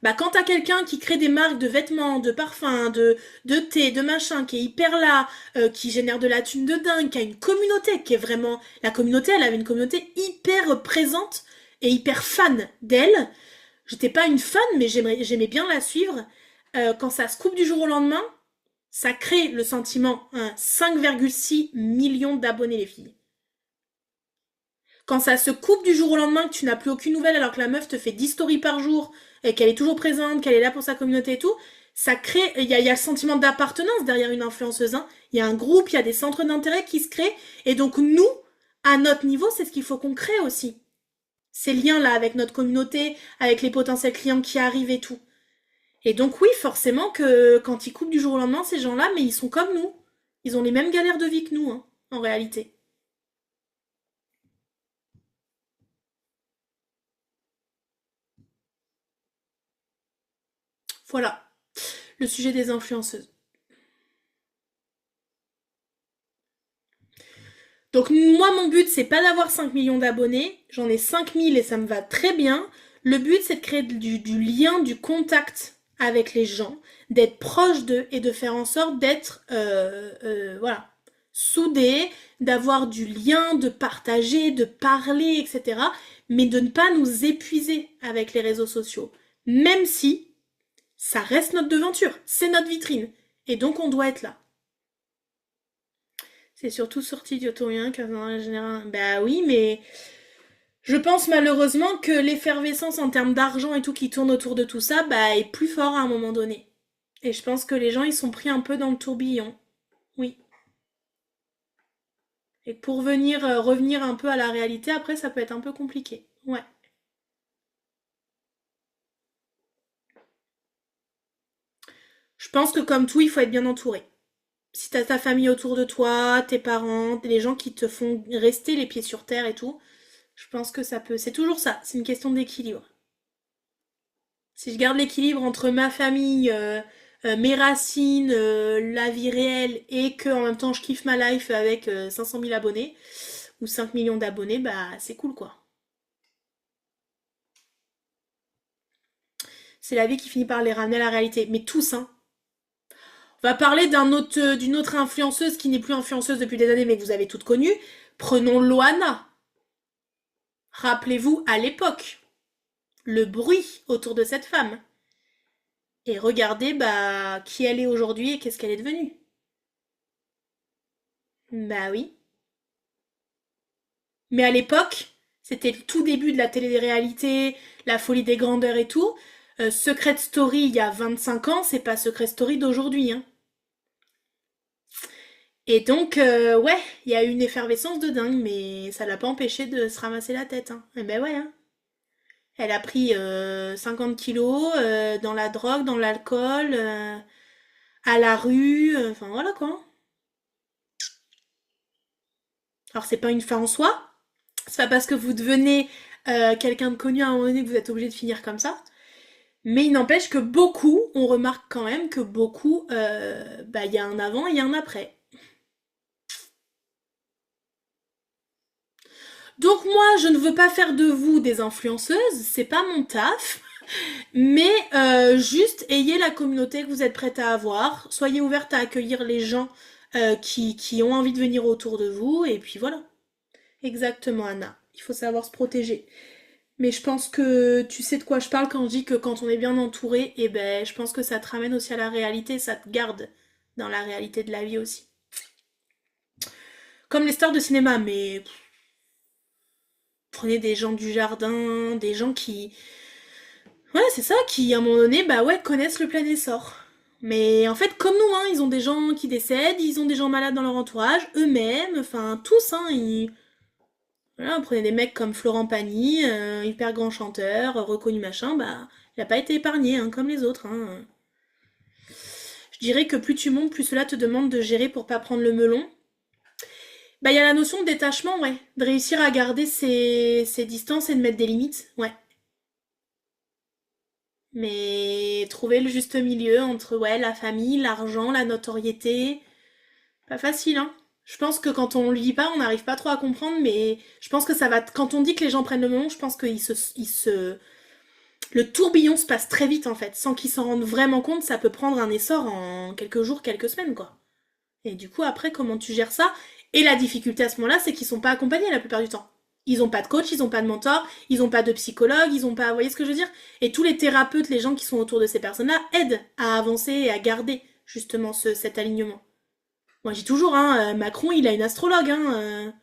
Bah quand t'as quelqu'un qui crée des marques de vêtements, de parfums, de thé, de machin, qui est hyper là, qui génère de la thune de dingue, qui a une communauté, qui est vraiment... La communauté, elle avait une communauté hyper présente et hyper fan d'elle. J'étais pas une fan, mais j'aimais bien la suivre. Quand ça se coupe du jour au lendemain, ça crée le sentiment, hein, 5,6 millions d'abonnés les filles. Quand ça se coupe du jour au lendemain, que tu n'as plus aucune nouvelle alors que la meuf te fait 10 stories par jour, et qu'elle est toujours présente, qu'elle est là pour sa communauté et tout, ça crée, il y a le sentiment d'appartenance derrière une influenceuse, hein. Il y a un groupe, il y a des centres d'intérêt qui se créent, et donc nous, à notre niveau, c'est ce qu'il faut qu'on crée aussi. Ces liens-là avec notre communauté, avec les potentiels clients qui arrivent et tout. Et donc oui, forcément que quand ils coupent du jour au lendemain, ces gens-là, mais ils sont comme nous. Ils ont les mêmes galères de vie que nous, hein, en réalité. Voilà, le sujet des influenceuses. Donc moi, mon but, c'est pas d'avoir 5 millions d'abonnés. J'en ai 5 000 et ça me va très bien. Le but, c'est de créer du lien, du contact avec les gens, d'être proche d'eux et de faire en sorte d'être, voilà, soudés, d'avoir du lien, de partager, de parler, etc. Mais de ne pas nous épuiser avec les réseaux sociaux. Même si ça reste notre devanture, c'est notre vitrine. Et donc on doit être là. C'est surtout sorti d'Yotorien car dans la général. Bah oui, mais je pense malheureusement que l'effervescence en termes d'argent et tout qui tourne autour de tout ça, bah est plus fort à un moment donné. Et je pense que les gens ils sont pris un peu dans le tourbillon. Oui. Et pour venir revenir un peu à la réalité, après ça peut être un peu compliqué. Ouais. Je pense que comme tout, il faut être bien entouré. Si t'as ta famille autour de toi, tes parents, les gens qui te font rester les pieds sur terre et tout, je pense que ça peut. C'est toujours ça, c'est une question d'équilibre. Si je garde l'équilibre entre ma famille, mes racines, la vie réelle et que en même temps je kiffe ma life avec 500 000 abonnés ou 5 millions d'abonnés, bah c'est cool quoi. C'est la vie qui finit par les ramener à la réalité. Mais tous, hein. On va parler d'une autre influenceuse qui n'est plus influenceuse depuis des années mais que vous avez toutes connues. Prenons Loana. Rappelez-vous à l'époque le bruit autour de cette femme. Et regardez bah qui elle est aujourd'hui et qu'est-ce qu'elle est devenue. Bah oui. Mais à l'époque, c'était le tout début de la télé-réalité, la folie des grandeurs et tout. Secret Story il y a 25 ans, c'est pas Secret Story d'aujourd'hui, hein. Et donc, ouais, il y a eu une effervescence de dingue, mais ça l'a pas empêché de se ramasser la tête, hein. Eh ben ouais, hein. Elle a pris 50 kilos dans la drogue, dans l'alcool, à la rue, enfin voilà quoi. Alors c'est pas une fin en soi, c'est pas parce que vous devenez quelqu'un de connu à un moment donné que vous êtes obligé de finir comme ça. Mais il n'empêche que beaucoup, on remarque quand même que beaucoup, bah il y a un avant et il y a un après. Donc moi, je ne veux pas faire de vous des influenceuses, c'est pas mon taf, mais juste ayez la communauté que vous êtes prête à avoir, soyez ouverte à accueillir les gens qui ont envie de venir autour de vous, et puis voilà. Exactement, Anna. Il faut savoir se protéger. Mais je pense que tu sais de quoi je parle quand je dis que quand on est bien entouré, et ben je pense que ça te ramène aussi à la réalité, ça te garde dans la réalité de la vie aussi. Comme les stars de cinéma, mais Prenez des gens du jardin, des gens qui... Ouais, c'est ça, qui à un moment donné, bah ouais, connaissent le plein essor. Mais en fait, comme nous, hein, ils ont des gens qui décèdent, ils ont des gens malades dans leur entourage, eux-mêmes, enfin tous, hein, voilà, on prenait des mecs comme Florent Pagny, hyper grand chanteur, reconnu machin, bah, il a pas été épargné, hein, comme les autres, hein. Je dirais que plus tu montes, plus cela te demande de gérer pour pas prendre le melon. Bah, il y a la notion de détachement, ouais. De réussir à garder ses distances et de mettre des limites, ouais. Mais trouver le juste milieu entre, ouais, la famille, l'argent, la notoriété, pas facile, hein. Je pense que quand on le vit pas, on n'arrive pas trop à comprendre, mais je pense que ça va. Quand on dit que les gens prennent le melon, je pense que le tourbillon se passe très vite en fait, sans qu'ils s'en rendent vraiment compte. Ça peut prendre un essor en quelques jours, quelques semaines, quoi. Et du coup, après, comment tu gères ça? Et la difficulté à ce moment-là, c'est qu'ils sont pas accompagnés la plupart du temps. Ils ont pas de coach, ils ont pas de mentor, ils ont pas de psychologue, ils ont pas. Vous voyez ce que je veux dire? Et tous les thérapeutes, les gens qui sont autour de ces personnes-là, aident à avancer et à garder justement cet alignement. Moi, j'ai toujours, hein, Macron, il a une astrologue, hein.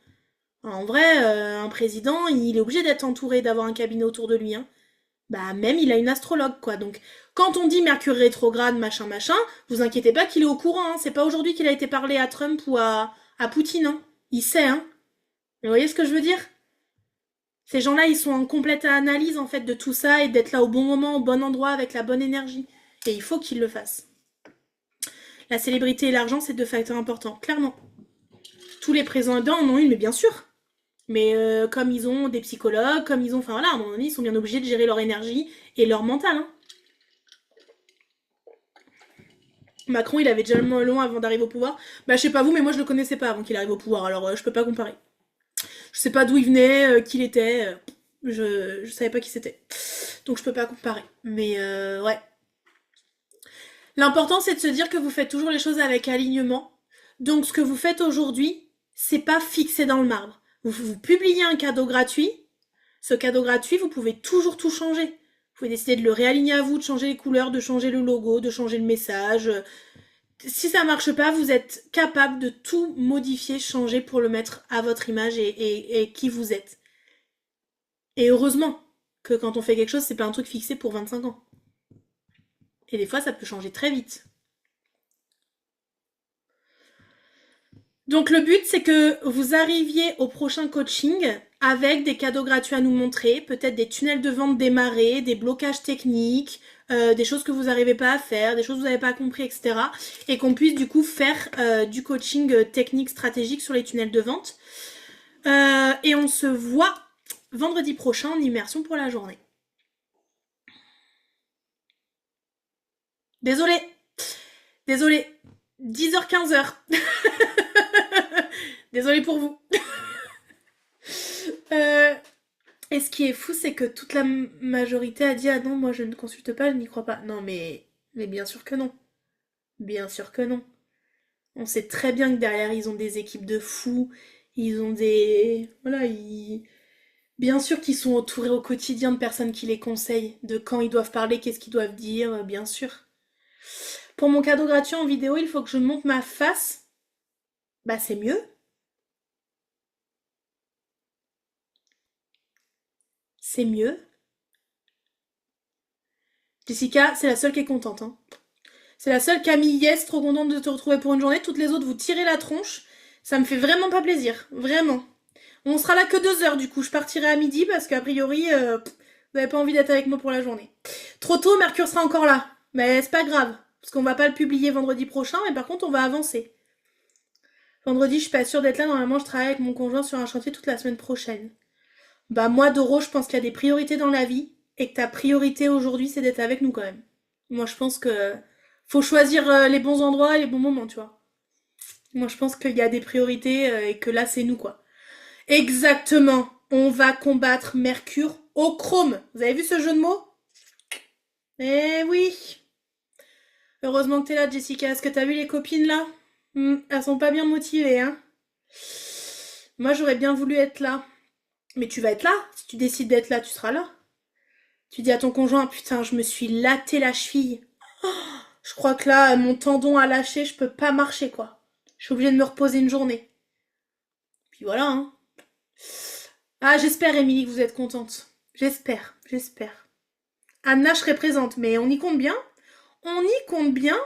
En vrai, un président, il est obligé d'être entouré, d'avoir un cabinet autour de lui, hein. Bah, même, il a une astrologue, quoi. Donc, quand on dit Mercure rétrograde, machin, machin, vous inquiétez pas qu'il est au courant, hein. C'est pas aujourd'hui qu'il a été parlé à Trump ou à Poutine, hein. Il sait, hein. Mais vous voyez ce que je veux dire? Ces gens-là, ils sont en complète analyse, en fait, de tout ça et d'être là au bon moment, au bon endroit, avec la bonne énergie. Et il faut qu'ils le fassent. La célébrité et l'argent, c'est deux facteurs importants, clairement. Tous les présidents en ont une, mais bien sûr. Mais comme ils ont des psychologues, comme ils ont... Enfin voilà, à un moment donné, ils sont bien obligés de gérer leur énergie et leur mental, hein. Macron, il avait déjà le long avant d'arriver au pouvoir. Bah, je sais pas vous, mais moi, je le connaissais pas avant qu'il arrive au pouvoir, alors je peux pas comparer. Je sais pas d'où il venait, qui il était, je savais pas qui c'était. Donc, je peux pas comparer. Mais ouais. L'important, c'est de se dire que vous faites toujours les choses avec alignement. Donc, ce que vous faites aujourd'hui, c'est pas fixé dans le marbre. Vous publiez un cadeau gratuit. Ce cadeau gratuit, vous pouvez toujours tout changer. Vous pouvez décider de le réaligner à vous, de changer les couleurs, de changer le logo, de changer le message. Si ça marche pas, vous êtes capable de tout modifier, changer pour le mettre à votre image et qui vous êtes. Et heureusement que quand on fait quelque chose, c'est pas un truc fixé pour 25 ans. Et des fois, ça peut changer très vite. Donc le but, c'est que vous arriviez au prochain coaching avec des cadeaux gratuits à nous montrer, peut-être des tunnels de vente démarrés, des blocages techniques, des choses que vous n'arrivez pas à faire, des choses que vous n'avez pas compris, etc. Et qu'on puisse du coup faire du coaching technique stratégique sur les tunnels de vente. Et on se voit vendredi prochain en immersion pour la journée. Désolée, désolée, 10h, 15h. Désolée pour vous. Euh, Et ce qui est fou, c'est que toute la majorité a dit ah non, moi je ne consulte pas, je n'y crois pas. Non, mais bien sûr que non. Bien sûr que non. On sait très bien que derrière, ils ont des équipes de fous. Ils ont des... Voilà, bien sûr qu'ils sont entourés au quotidien de personnes qui les conseillent, de quand ils doivent parler, qu'est-ce qu'ils doivent dire, bien sûr. Pour mon cadeau gratuit en vidéo, il faut que je monte ma face. Bah c'est mieux. C'est mieux. Jessica, c'est la seule qui est contente, hein. C'est la seule Camille Yes, trop contente de te retrouver pour une journée. Toutes les autres, vous tirez la tronche. Ça me fait vraiment pas plaisir. Vraiment. On sera là que 2 heures du coup. Je partirai à midi parce qu'a priori, vous n'avez pas envie d'être avec moi pour la journée. Trop tôt, Mercure sera encore là. Mais c'est pas grave. Parce qu'on va pas le publier vendredi prochain. Mais par contre, on va avancer. Vendredi, je suis pas sûre d'être là. Normalement, je travaille avec mon conjoint sur un chantier toute la semaine prochaine. Bah, moi, Doro, je pense qu'il y a des priorités dans la vie. Et que ta priorité aujourd'hui, c'est d'être avec nous quand même. Moi, je pense que faut choisir les bons endroits et les bons moments, tu vois. Moi, je pense qu'il y a des priorités et que là, c'est nous, quoi. Exactement. On va combattre Mercure au chrome. Vous avez vu ce jeu de mots? Eh oui. Heureusement que t'es là, Jessica. Est-ce que t'as vu les copines, là? Elles sont pas bien motivées, hein. Moi, j'aurais bien voulu être là. Mais tu vas être là. Si tu décides d'être là, tu seras là. Tu dis à ton conjoint, putain, je me suis laté la cheville. Je crois que là, mon tendon a lâché, je peux pas marcher, quoi. Je suis obligée de me reposer une journée. Puis voilà, hein. Ah, j'espère, Émilie, que vous êtes contente. J'espère, j'espère. Anna, je serai présente, mais on y compte bien. On y compte bien.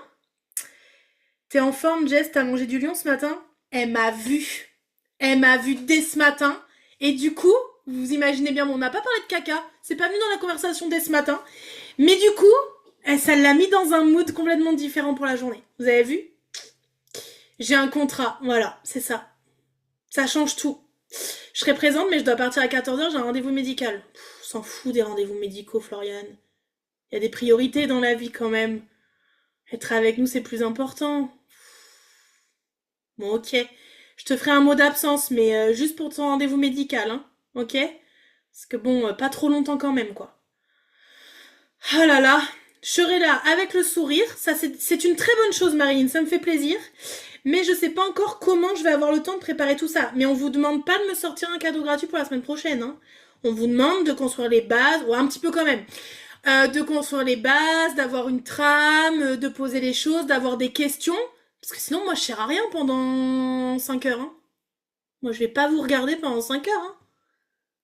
T'es en forme, Jess, t'as mangé du lion ce matin? Elle m'a vu. Elle m'a vu dès ce matin. Et du coup, vous imaginez bien, bon, on n'a pas parlé de caca. C'est pas venu dans la conversation dès ce matin. Mais du coup, ça l'a mis dans un mood complètement différent pour la journée. Vous avez vu? J'ai un contrat. Voilà, c'est ça. Ça change tout. Je serai présente, mais je dois partir à 14h, j'ai un rendez-vous médical. On s'en fout des rendez-vous médicaux, Floriane. Il y a des priorités dans la vie quand même. Être avec nous, c'est plus important. Bon, ok. Je te ferai un mot d'absence, mais juste pour ton rendez-vous médical, hein. Ok? Parce que bon, pas trop longtemps quand même, quoi. Ah là là, je serai là avec le sourire. Ça, c'est une très bonne chose, Marine. Ça me fait plaisir. Mais je sais pas encore comment je vais avoir le temps de préparer tout ça. Mais on vous demande pas de me sortir un cadeau gratuit pour la semaine prochaine, hein. On vous demande de construire les bases, ou un petit peu quand même, de construire les bases, d'avoir une trame, de poser les choses, d'avoir des questions. Parce que sinon, moi, je sers à rien pendant 5 heures, hein. Moi, je vais pas vous regarder pendant 5 heures, hein.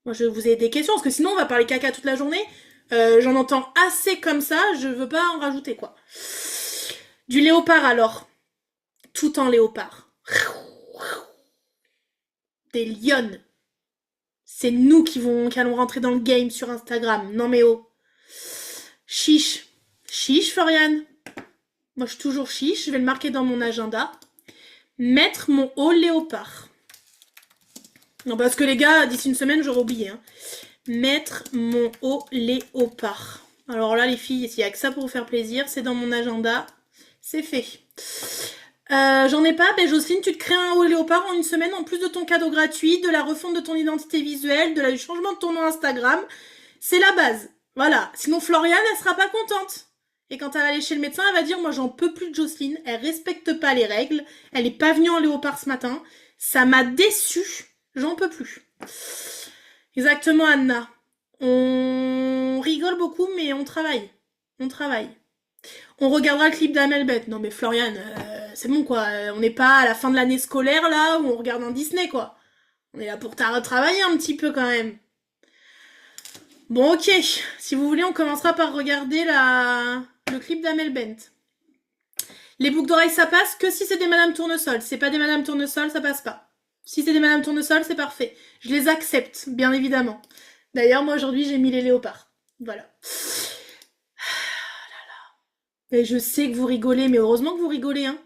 Moi, je vais vous ai des questions, parce que sinon, on va parler caca toute la journée. J'en entends assez comme ça, je veux pas en rajouter, quoi. Du léopard, alors. Tout en léopard. Des lionnes. C'est nous qui allons rentrer dans le game sur Instagram. Non mais oh. Chiche. Chiche, Floriane. Moi, je suis toujours chiche. Je vais le marquer dans mon agenda. Mettre mon haut léopard. Non, parce que les gars, d'ici une semaine, j'aurai oublié. Hein. Mettre mon haut léopard. Alors là, les filles, s'il n'y a que ça pour vous faire plaisir, c'est dans mon agenda. C'est fait. J'en ai pas, mais Jocelyne, tu te crées un haut léopard en une semaine en plus de ton cadeau gratuit, de la refonte de ton identité visuelle, du changement de ton nom Instagram. C'est la base. Voilà. Sinon, Floriane, elle sera pas contente. Et quand elle va aller chez le médecin, elle va dire, moi, j'en peux plus de Jocelyne. Elle respecte pas les règles. Elle est pas venue en léopard ce matin. Ça m'a déçue. J'en peux plus. Exactement, Anna. On rigole beaucoup, mais on travaille. On travaille. On regardera le clip d'Amel Bent. Non mais Floriane, c'est bon quoi. On n'est pas à la fin de l'année scolaire là où on regarde un Disney quoi. On est là pour travailler un petit peu quand même. Bon ok, si vous voulez on commencera par regarder le clip d'Amel Bent. Les boucles d'oreilles ça passe que si c'est des Madame Tournesol. Si c'est pas des Madame Tournesol, ça passe pas. Si c'est des Madame Tournesol, c'est parfait. Je les accepte, bien évidemment. D'ailleurs moi aujourd'hui j'ai mis les léopards. Voilà. Et je sais que vous rigolez, mais heureusement que vous rigolez, hein.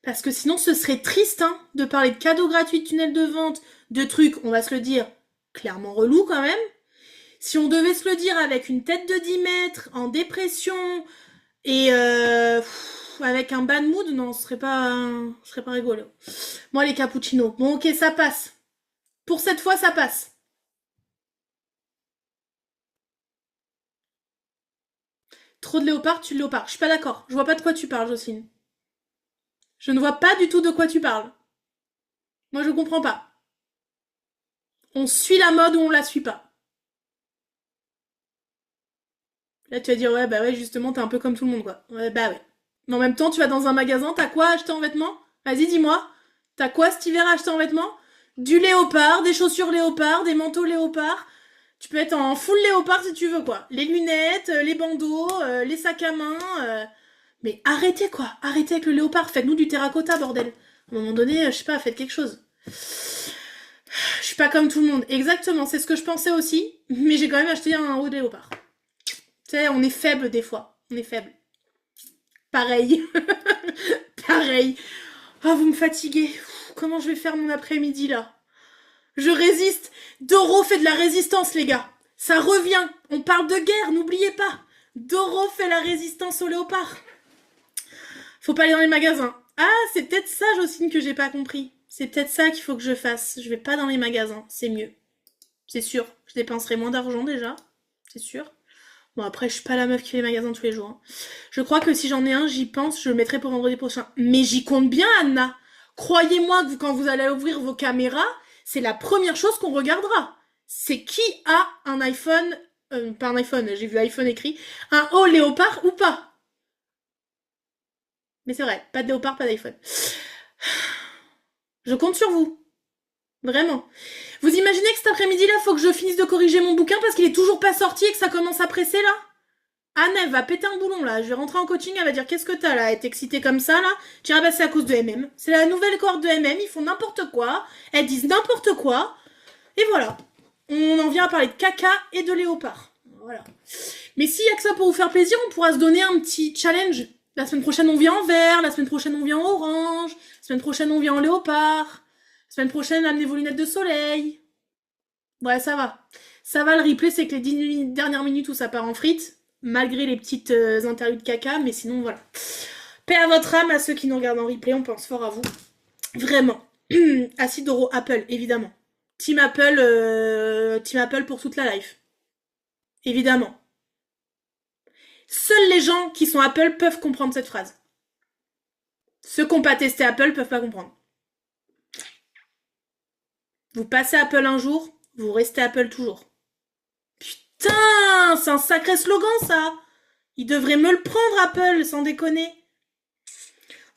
Parce que sinon, ce serait triste, hein, de parler de cadeaux gratuits, de tunnels de vente, de trucs, on va se le dire, clairement relou quand même. Si on devait se le dire avec une tête de 10 mètres, en dépression, et avec un bad mood, non, ce serait pas rigolo. Moi, les cappuccinos. Bon, ok, ça passe. Pour cette fois, ça passe. Trop de léopard, tu le léopard. Je suis pas d'accord. Je vois pas de quoi tu parles, Jocelyne. Je ne vois pas du tout de quoi tu parles. Moi, je comprends pas. On suit la mode ou on la suit pas. Là, tu vas dire, ouais, bah ouais, justement, t'es un peu comme tout le monde, quoi. Ouais, bah ouais. Mais en même temps, tu vas dans un magasin, t'as quoi à acheter en vêtements? Vas-y, dis-moi. T'as quoi cet hiver à acheter en vêtements? Du léopard, des chaussures léopard, des manteaux léopard. Tu peux être en full léopard si tu veux, quoi. Les lunettes, les bandeaux, les sacs à main. Mais arrêtez, quoi. Arrêtez avec le léopard. Faites-nous du terracotta, bordel. À un moment donné, je sais pas, faites quelque chose. Je suis pas comme tout le monde. Exactement, c'est ce que je pensais aussi. Mais j'ai quand même acheté un haut léopard. Tu sais, on est faible des fois. On est faible. Pareil. Pareil. Oh, vous me fatiguez. Comment je vais faire mon après-midi là? Je résiste. Doro fait de la résistance, les gars. Ça revient. On parle de guerre, n'oubliez pas. Doro fait la résistance au léopard. Faut pas aller dans les magasins. Ah, c'est peut-être ça, Jocelyne, que j'ai pas compris. C'est peut-être ça qu'il faut que je fasse. Je vais pas dans les magasins. C'est mieux. C'est sûr. Je dépenserai moins d'argent déjà. C'est sûr. Bon, après, je suis pas la meuf qui fait les magasins tous les jours. Hein. Je crois que si j'en ai un, j'y pense, je le mettrai pour vendredi prochain. Mais j'y compte bien, Anna. Croyez-moi que quand vous allez ouvrir vos caméras, c'est la première chose qu'on regardera. C'est qui a un iPhone, pas un iPhone, j'ai vu iPhone écrit, un haut léopard ou pas. Mais c'est vrai, pas de léopard, pas d'iPhone. Je compte sur vous. Vraiment. Vous imaginez que cet après-midi, là, faut que je finisse de corriger mon bouquin parce qu'il est toujours pas sorti et que ça commence à presser, là? Anne, elle va péter un boulon, là. Je vais rentrer en coaching, elle va dire, qu'est-ce que t'as, là? Elle est excitée comme ça, là. Tu diras, bah, c'est à cause de MM. C'est la nouvelle cohorte de MM, ils font n'importe quoi. Elles disent n'importe quoi. Et voilà. On en vient à parler de caca et de léopard. Voilà. Mais s'il y a que ça pour vous faire plaisir, on pourra se donner un petit challenge. La semaine prochaine, on vient en vert. La semaine prochaine, on vient en orange. La semaine prochaine, on vient en léopard. La semaine prochaine, amenez vos lunettes de soleil. Ouais, ça va. Ça va, le replay, c'est que les 10 dernières minutes où ça part en frites, malgré les petites interludes caca, mais sinon, voilà. Paix à votre âme, à ceux qui nous regardent en replay, on pense fort à vous. Vraiment. Acide Oro Apple, évidemment. Team Apple pour toute la life. Évidemment. Seuls les gens qui sont Apple peuvent comprendre cette phrase. Ceux qui n'ont pas testé Apple peuvent pas comprendre. Vous passez Apple un jour, vous restez Apple toujours. Putain, c'est un sacré slogan ça. Ils devraient me le prendre Apple, sans déconner.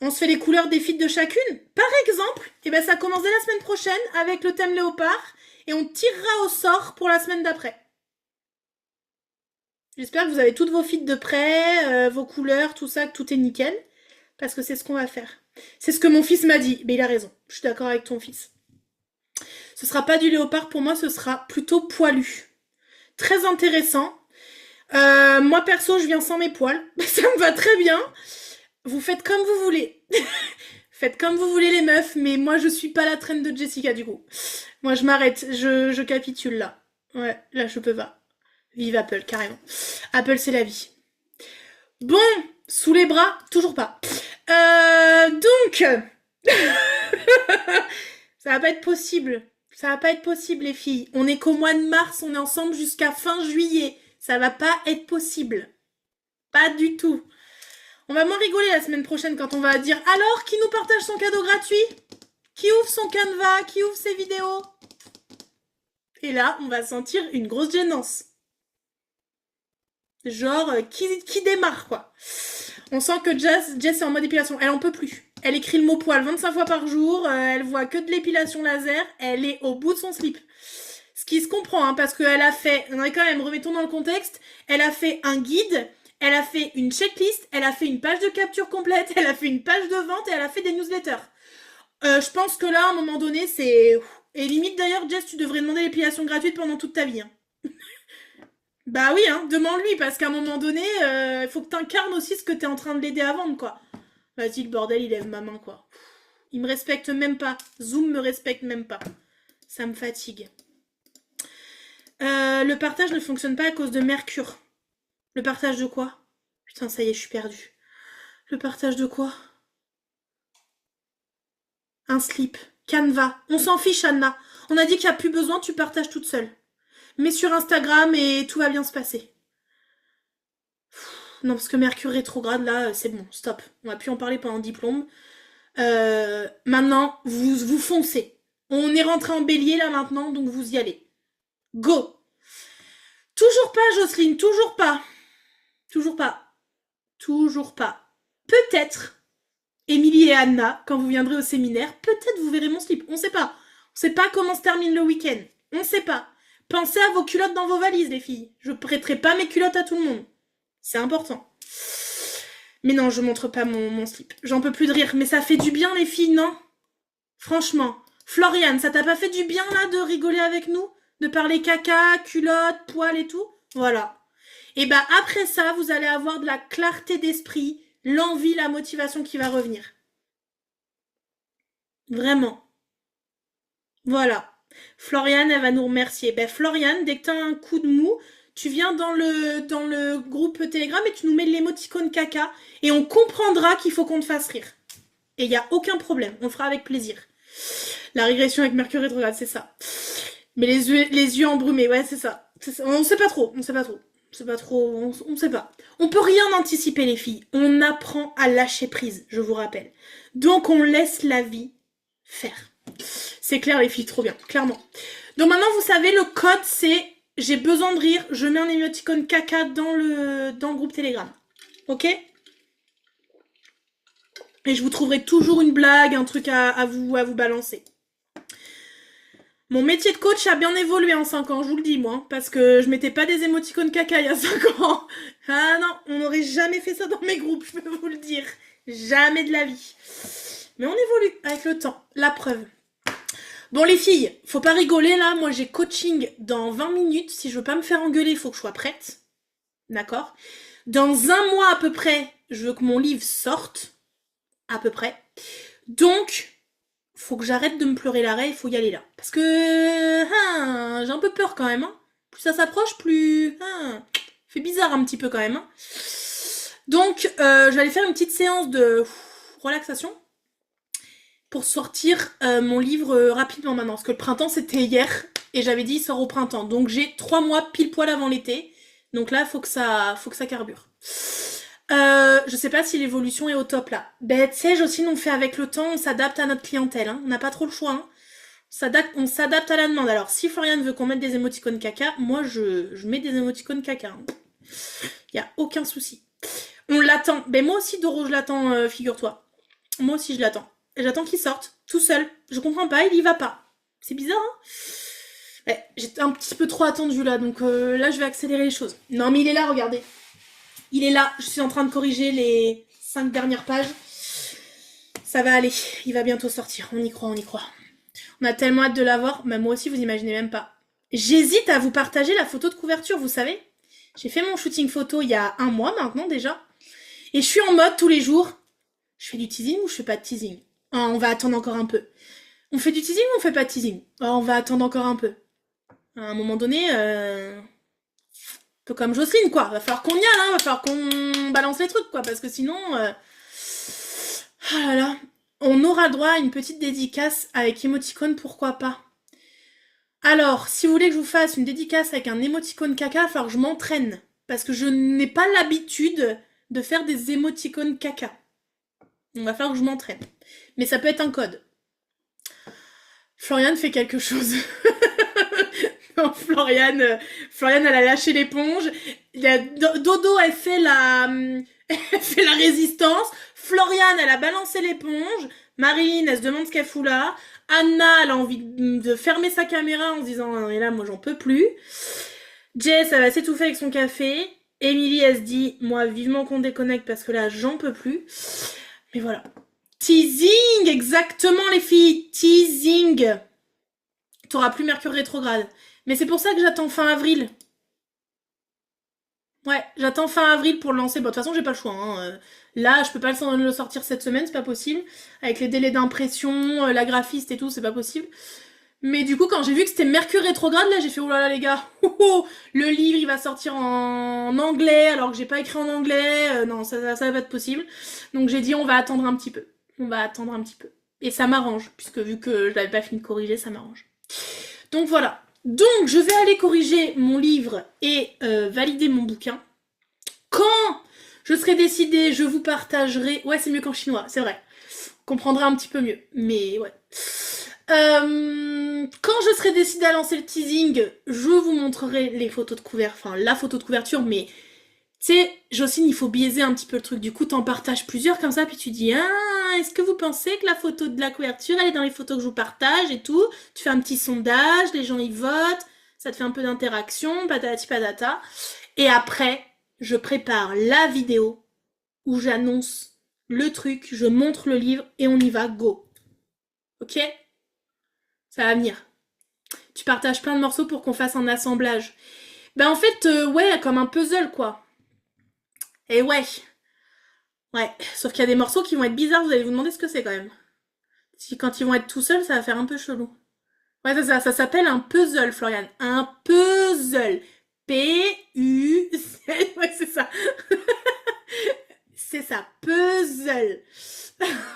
On se fait les couleurs des feeds de chacune. Par exemple, et ben ça commence dès la semaine prochaine avec le thème léopard et on tirera au sort pour la semaine d'après. J'espère que vous avez toutes vos feeds de près, vos couleurs, tout ça, que tout est nickel. Parce que c'est ce qu'on va faire. C'est ce que mon fils m'a dit. Mais il a raison. Je suis d'accord avec ton fils. Ce sera pas du léopard pour moi, ce sera plutôt poilu. Très intéressant. Moi perso, je viens sans mes poils. Ça me va très bien. Vous faites comme vous voulez. Faites comme vous voulez les meufs, mais moi je suis pas la traîne de Jessica du coup. Moi je m'arrête, je capitule là. Ouais, là je peux pas. Vive Apple, carrément. Apple c'est la vie. Bon, sous les bras, toujours pas. Donc... Ça va pas être possible. Ça va pas être possible les filles. On est qu'au mois de mars, on est ensemble jusqu'à fin juillet. Ça va pas être possible. Pas du tout. On va moins rigoler la semaine prochaine quand on va dire alors qui nous partage son cadeau gratuit? Qui ouvre son Canva? Qui ouvre ses vidéos? Et là, on va sentir une grosse gênance. Genre, qui démarre, quoi. On sent que Jess est en mode épilation. Elle en peut plus. Elle écrit le mot poil 25 fois par jour. Elle voit que de l'épilation laser. Elle est au bout de son slip. Ce qui se comprend, hein, parce qu'elle a fait... On est quand même, remettons dans le contexte. Elle a fait un guide. Elle a fait une checklist. Elle a fait une page de capture complète. Elle a fait une page de vente. Et elle a fait des newsletters. Je pense que là, à un moment donné, c'est... Et limite, d'ailleurs, Jess, tu devrais demander l'épilation gratuite pendant toute ta vie. Hein. Bah oui, hein, demande-lui, parce qu'à un moment donné, il faut que t'incarnes aussi ce que t'es en train de l'aider à vendre, quoi. Vas-y, le bordel, il lève ma main, quoi. Il me respecte même pas. Zoom me respecte même pas. Ça me fatigue. Le partage ne fonctionne pas à cause de Mercure. Le partage de quoi? Putain, ça y est, je suis perdue. Le partage de quoi? Un slip. Canva. On s'en fiche, Anna. On a dit qu'il n'y a plus besoin, tu partages toute seule. Mets sur Instagram et tout va bien se passer. Non, parce que Mercure rétrograde, là, c'est bon, stop. On va plus en parler pendant 10 plombes. Maintenant, vous foncez. On est rentré en bélier, là, maintenant, donc vous y allez. Go! Toujours pas, Jocelyne, toujours pas. Toujours pas. Toujours pas. Peut-être, Émilie et Anna, quand vous viendrez au séminaire, peut-être vous verrez mon slip. On sait pas. On sait pas comment se termine le week-end. On sait pas. Pensez à vos culottes dans vos valises, les filles. Je prêterai pas mes culottes à tout le monde. C'est important. Mais non, je montre pas mon slip. J'en peux plus de rire. Mais ça fait du bien, les filles, non? Franchement. Floriane, ça t'a pas fait du bien, là, de rigoler avec nous? De parler caca, culottes, poils et tout? Voilà. Et bah, après ça, vous allez avoir de la clarté d'esprit, l'envie, la motivation qui va revenir. Vraiment. Voilà. Floriane, elle va nous remercier. Ben, Floriane, dès que t'as un coup de mou, tu viens dans le groupe Telegram et tu nous mets l'émoticône caca et on comprendra qu'il faut qu'on te fasse rire. Et il n'y a aucun problème, on le fera avec plaisir. La régression avec Mercure rétrograde, c'est ça. Mais les yeux embrumés, ouais, c'est ça. On sait pas trop, on sait pas trop. On sait pas. On peut rien anticiper, les filles. On apprend à lâcher prise, je vous rappelle. Donc on laisse la vie faire. C'est clair, les filles, trop bien, clairement. Donc maintenant, vous savez, le code, c'est j'ai besoin de rire, je mets un émoticône caca dans le groupe Telegram. Ok? Et je vous trouverai toujours une blague, un truc à vous balancer. Mon métier de coach a bien évolué en 5 ans, je vous le dis, moi, hein, parce que je mettais pas des émoticônes caca il y a 5 ans. Ah non, on n'aurait jamais fait ça dans mes groupes, je peux vous le dire. Jamais de la vie. Mais on évolue avec le temps, la preuve. Bon les filles, faut pas rigoler là, moi j'ai coaching dans 20 minutes, si je veux pas me faire engueuler, il faut que je sois prête. D'accord? Dans un mois à peu près, je veux que mon livre sorte, à peu près. Donc, faut que j'arrête de me pleurer l'arrêt, il faut y aller là. Parce que j'ai un peu peur quand même. Hein. Plus ça s'approche, plus... fait bizarre un petit peu quand même. Hein. Donc, je vais aller faire une petite séance de relaxation pour sortir mon livre rapidement maintenant. Parce que le printemps, c'était hier. Et j'avais dit, il sort au printemps. Donc, j'ai 3 mois pile poil avant l'été. Donc là, faut que ça carbure. Je sais pas si l'évolution est au top là. Ben tu sais, Jocelyne, on fait avec le temps, on s'adapte à notre clientèle. Hein. On n'a pas trop le choix. Hein. On s'adapte à la demande. Alors, si Floriane veut qu'on mette des émoticônes caca, moi je mets des émoticônes caca. Hein. Y a aucun souci. On l'attend. Ben moi aussi, Doro, je l'attends, figure-toi. Moi aussi, je l'attends. Et j'attends qu'il sorte, tout seul. Je comprends pas, il y va pas. C'est bizarre, hein. Ouais, j'étais un petit peu trop attendue là, donc là je vais accélérer les choses. Non mais il est là, regardez. Il est là, je suis en train de corriger les 5 dernières pages. Ça va aller, il va bientôt sortir, on y croit, on y croit. On a tellement hâte de l'avoir, bah moi aussi vous imaginez même pas. J'hésite à vous partager la photo de couverture, vous savez. J'ai fait mon shooting photo il y a 1 mois maintenant déjà. Et je suis en mode tous les jours. Je fais du teasing ou je fais pas de teasing? On va attendre encore un peu. On fait du teasing ou on fait pas de teasing? On va attendre encore un peu. À un moment donné, un peu comme Jocelyne, quoi. Va falloir qu'on y aille, hein. Va falloir qu'on balance les trucs, quoi. Parce que sinon... Ah là là. On aura le droit à une petite dédicace avec émoticône, pourquoi pas. Alors, si vous voulez que je vous fasse une dédicace avec un émoticône caca, il va falloir que je m'entraîne. Parce que je n'ai pas l'habitude de faire des émoticônes caca. Il va falloir que je m'entraîne. Mais ça peut être un code. Floriane fait quelque chose. Non, Floriane, elle a lâché l'éponge. Dodo, elle fait la résistance. Floriane, elle a balancé l'éponge. Marilyn, elle se demande ce qu'elle fout là. Anna, elle a envie de fermer sa caméra en se disant, et là, moi, j'en peux plus. Jess, elle va s'étouffer avec son café. Emily, elle se dit, moi, vivement qu'on déconnecte parce que là, j'en peux plus. Mais voilà. Teasing, exactement, les filles. Teasing. T'auras plus Mercure rétrograde. Mais c'est pour ça que j'attends fin avril. Ouais, j'attends fin avril pour le lancer. Bon, de toute façon, j'ai pas le choix. Hein. Là, je peux pas le sortir cette semaine, c'est pas possible. Avec les délais d'impression, la graphiste et tout, c'est pas possible. Mais du coup, quand j'ai vu que c'était Mercure rétrograde, là, j'ai fait, oh là là, les gars, le livre, il va sortir en anglais, alors que j'ai pas écrit en anglais. Non, ça va pas être possible. Donc j'ai dit, on va attendre un petit peu. On va attendre un petit peu. Et ça m'arrange, puisque vu que je l'avais pas fini de corriger, ça m'arrange. Donc voilà. Donc je vais aller corriger mon livre et valider mon bouquin. Quand je serai décidée, je vous partagerai... Ouais, c'est mieux qu'en chinois, c'est vrai. Vous comprendrez un petit peu mieux. Mais ouais. Quand je serai décidée à lancer le teasing, je vous montrerai les photos de couverture, enfin la photo de couverture, mais tu sais, Jocelyne, il faut biaiser un petit peu le truc. Du coup, t'en partages plusieurs comme ça, puis tu dis, est-ce que vous pensez que la photo de la couverture, elle est dans les photos que je vous partage et tout? Tu fais un petit sondage, les gens y votent, ça te fait un peu d'interaction, patati patata. Et après, je prépare la vidéo où j'annonce le truc, je montre le livre et on y va, go. Ok? Ça va venir. Tu partages plein de morceaux pour qu'on fasse un assemblage. Ben en fait, ouais, comme un puzzle quoi. Et ouais. Ouais, sauf qu'il y a des morceaux qui vont être bizarres, vous allez vous demander ce que c'est quand même. Si quand ils vont être tout seuls, ça va faire un peu chelou. Ouais, ça s'appelle un puzzle, Floriane. Un puzzle. P-U-Z. Ouais, c'est ça. C'est ça, puzzle.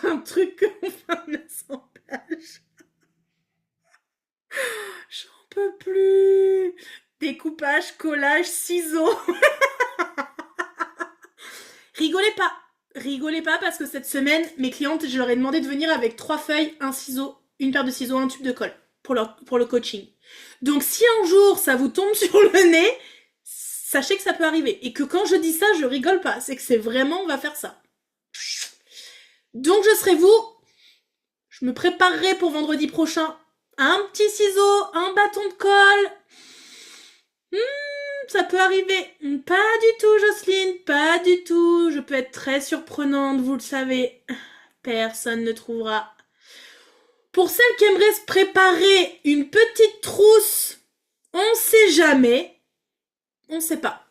Un truc qu'on fait un assemblage. J'en peux plus. Découpage, collage, ciseaux. Rigolez pas parce que cette semaine, mes clientes, je leur ai demandé de venir avec 3 feuilles, un ciseau, une paire de ciseaux, un tube de colle pour le coaching. Donc si un jour ça vous tombe sur le nez, sachez que ça peut arriver. Et que quand je dis ça, je rigole pas. C'est que c'est vraiment, on va faire ça. Donc je serai vous. Je me préparerai pour vendredi prochain Un petit ciseau, un bâton de colle. Ça peut arriver. Pas du tout, Jocelyne, pas du tout. Je peux être très surprenante, vous le savez. Personne ne trouvera. Pour celles qui aimeraient se préparer une petite trousse, on sait jamais. On sait pas.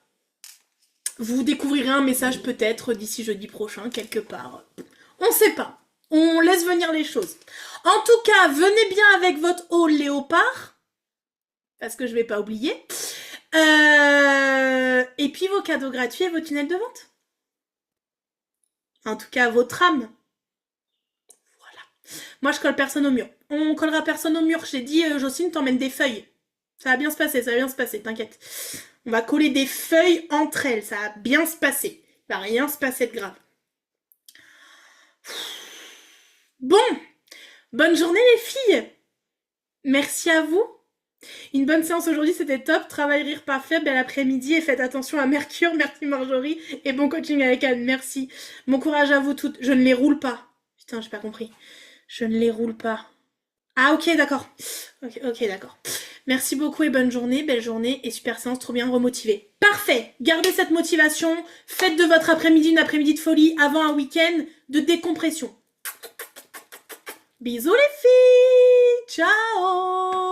Vous découvrirez un message peut-être d'ici jeudi prochain, quelque part. On sait pas. On laisse venir les choses. En tout cas, venez bien avec votre haut léopard. Parce que je vais pas oublier. Et puis vos cadeaux gratuits et vos tunnels de vente. En tout cas, vos trames. Voilà. Moi, je colle personne au mur. On collera personne au mur. J'ai dit, Jocelyne, t'emmènes des feuilles. Ça va bien se passer, t'inquiète. On va coller des feuilles entre elles, ça va bien se passer. Il va rien se passer de grave. Bon, bonne journée les filles. Merci à vous. Une bonne séance aujourd'hui, c'était top. Travail, rire parfait, bel après-midi et faites attention à Mercure. Merci Marjorie et bon coaching avec Anne. Merci. Bon courage à vous toutes. Je ne les roule pas. Putain, j'ai pas compris. Je ne les roule pas. Ah ok, d'accord. Ok, d'accord. Merci beaucoup et bonne journée, belle journée et super séance, trop bien remotivé. Parfait. Gardez cette motivation. Faites de votre après-midi une après-midi de folie avant un week-end de décompression. Bisous les filles. Ciao.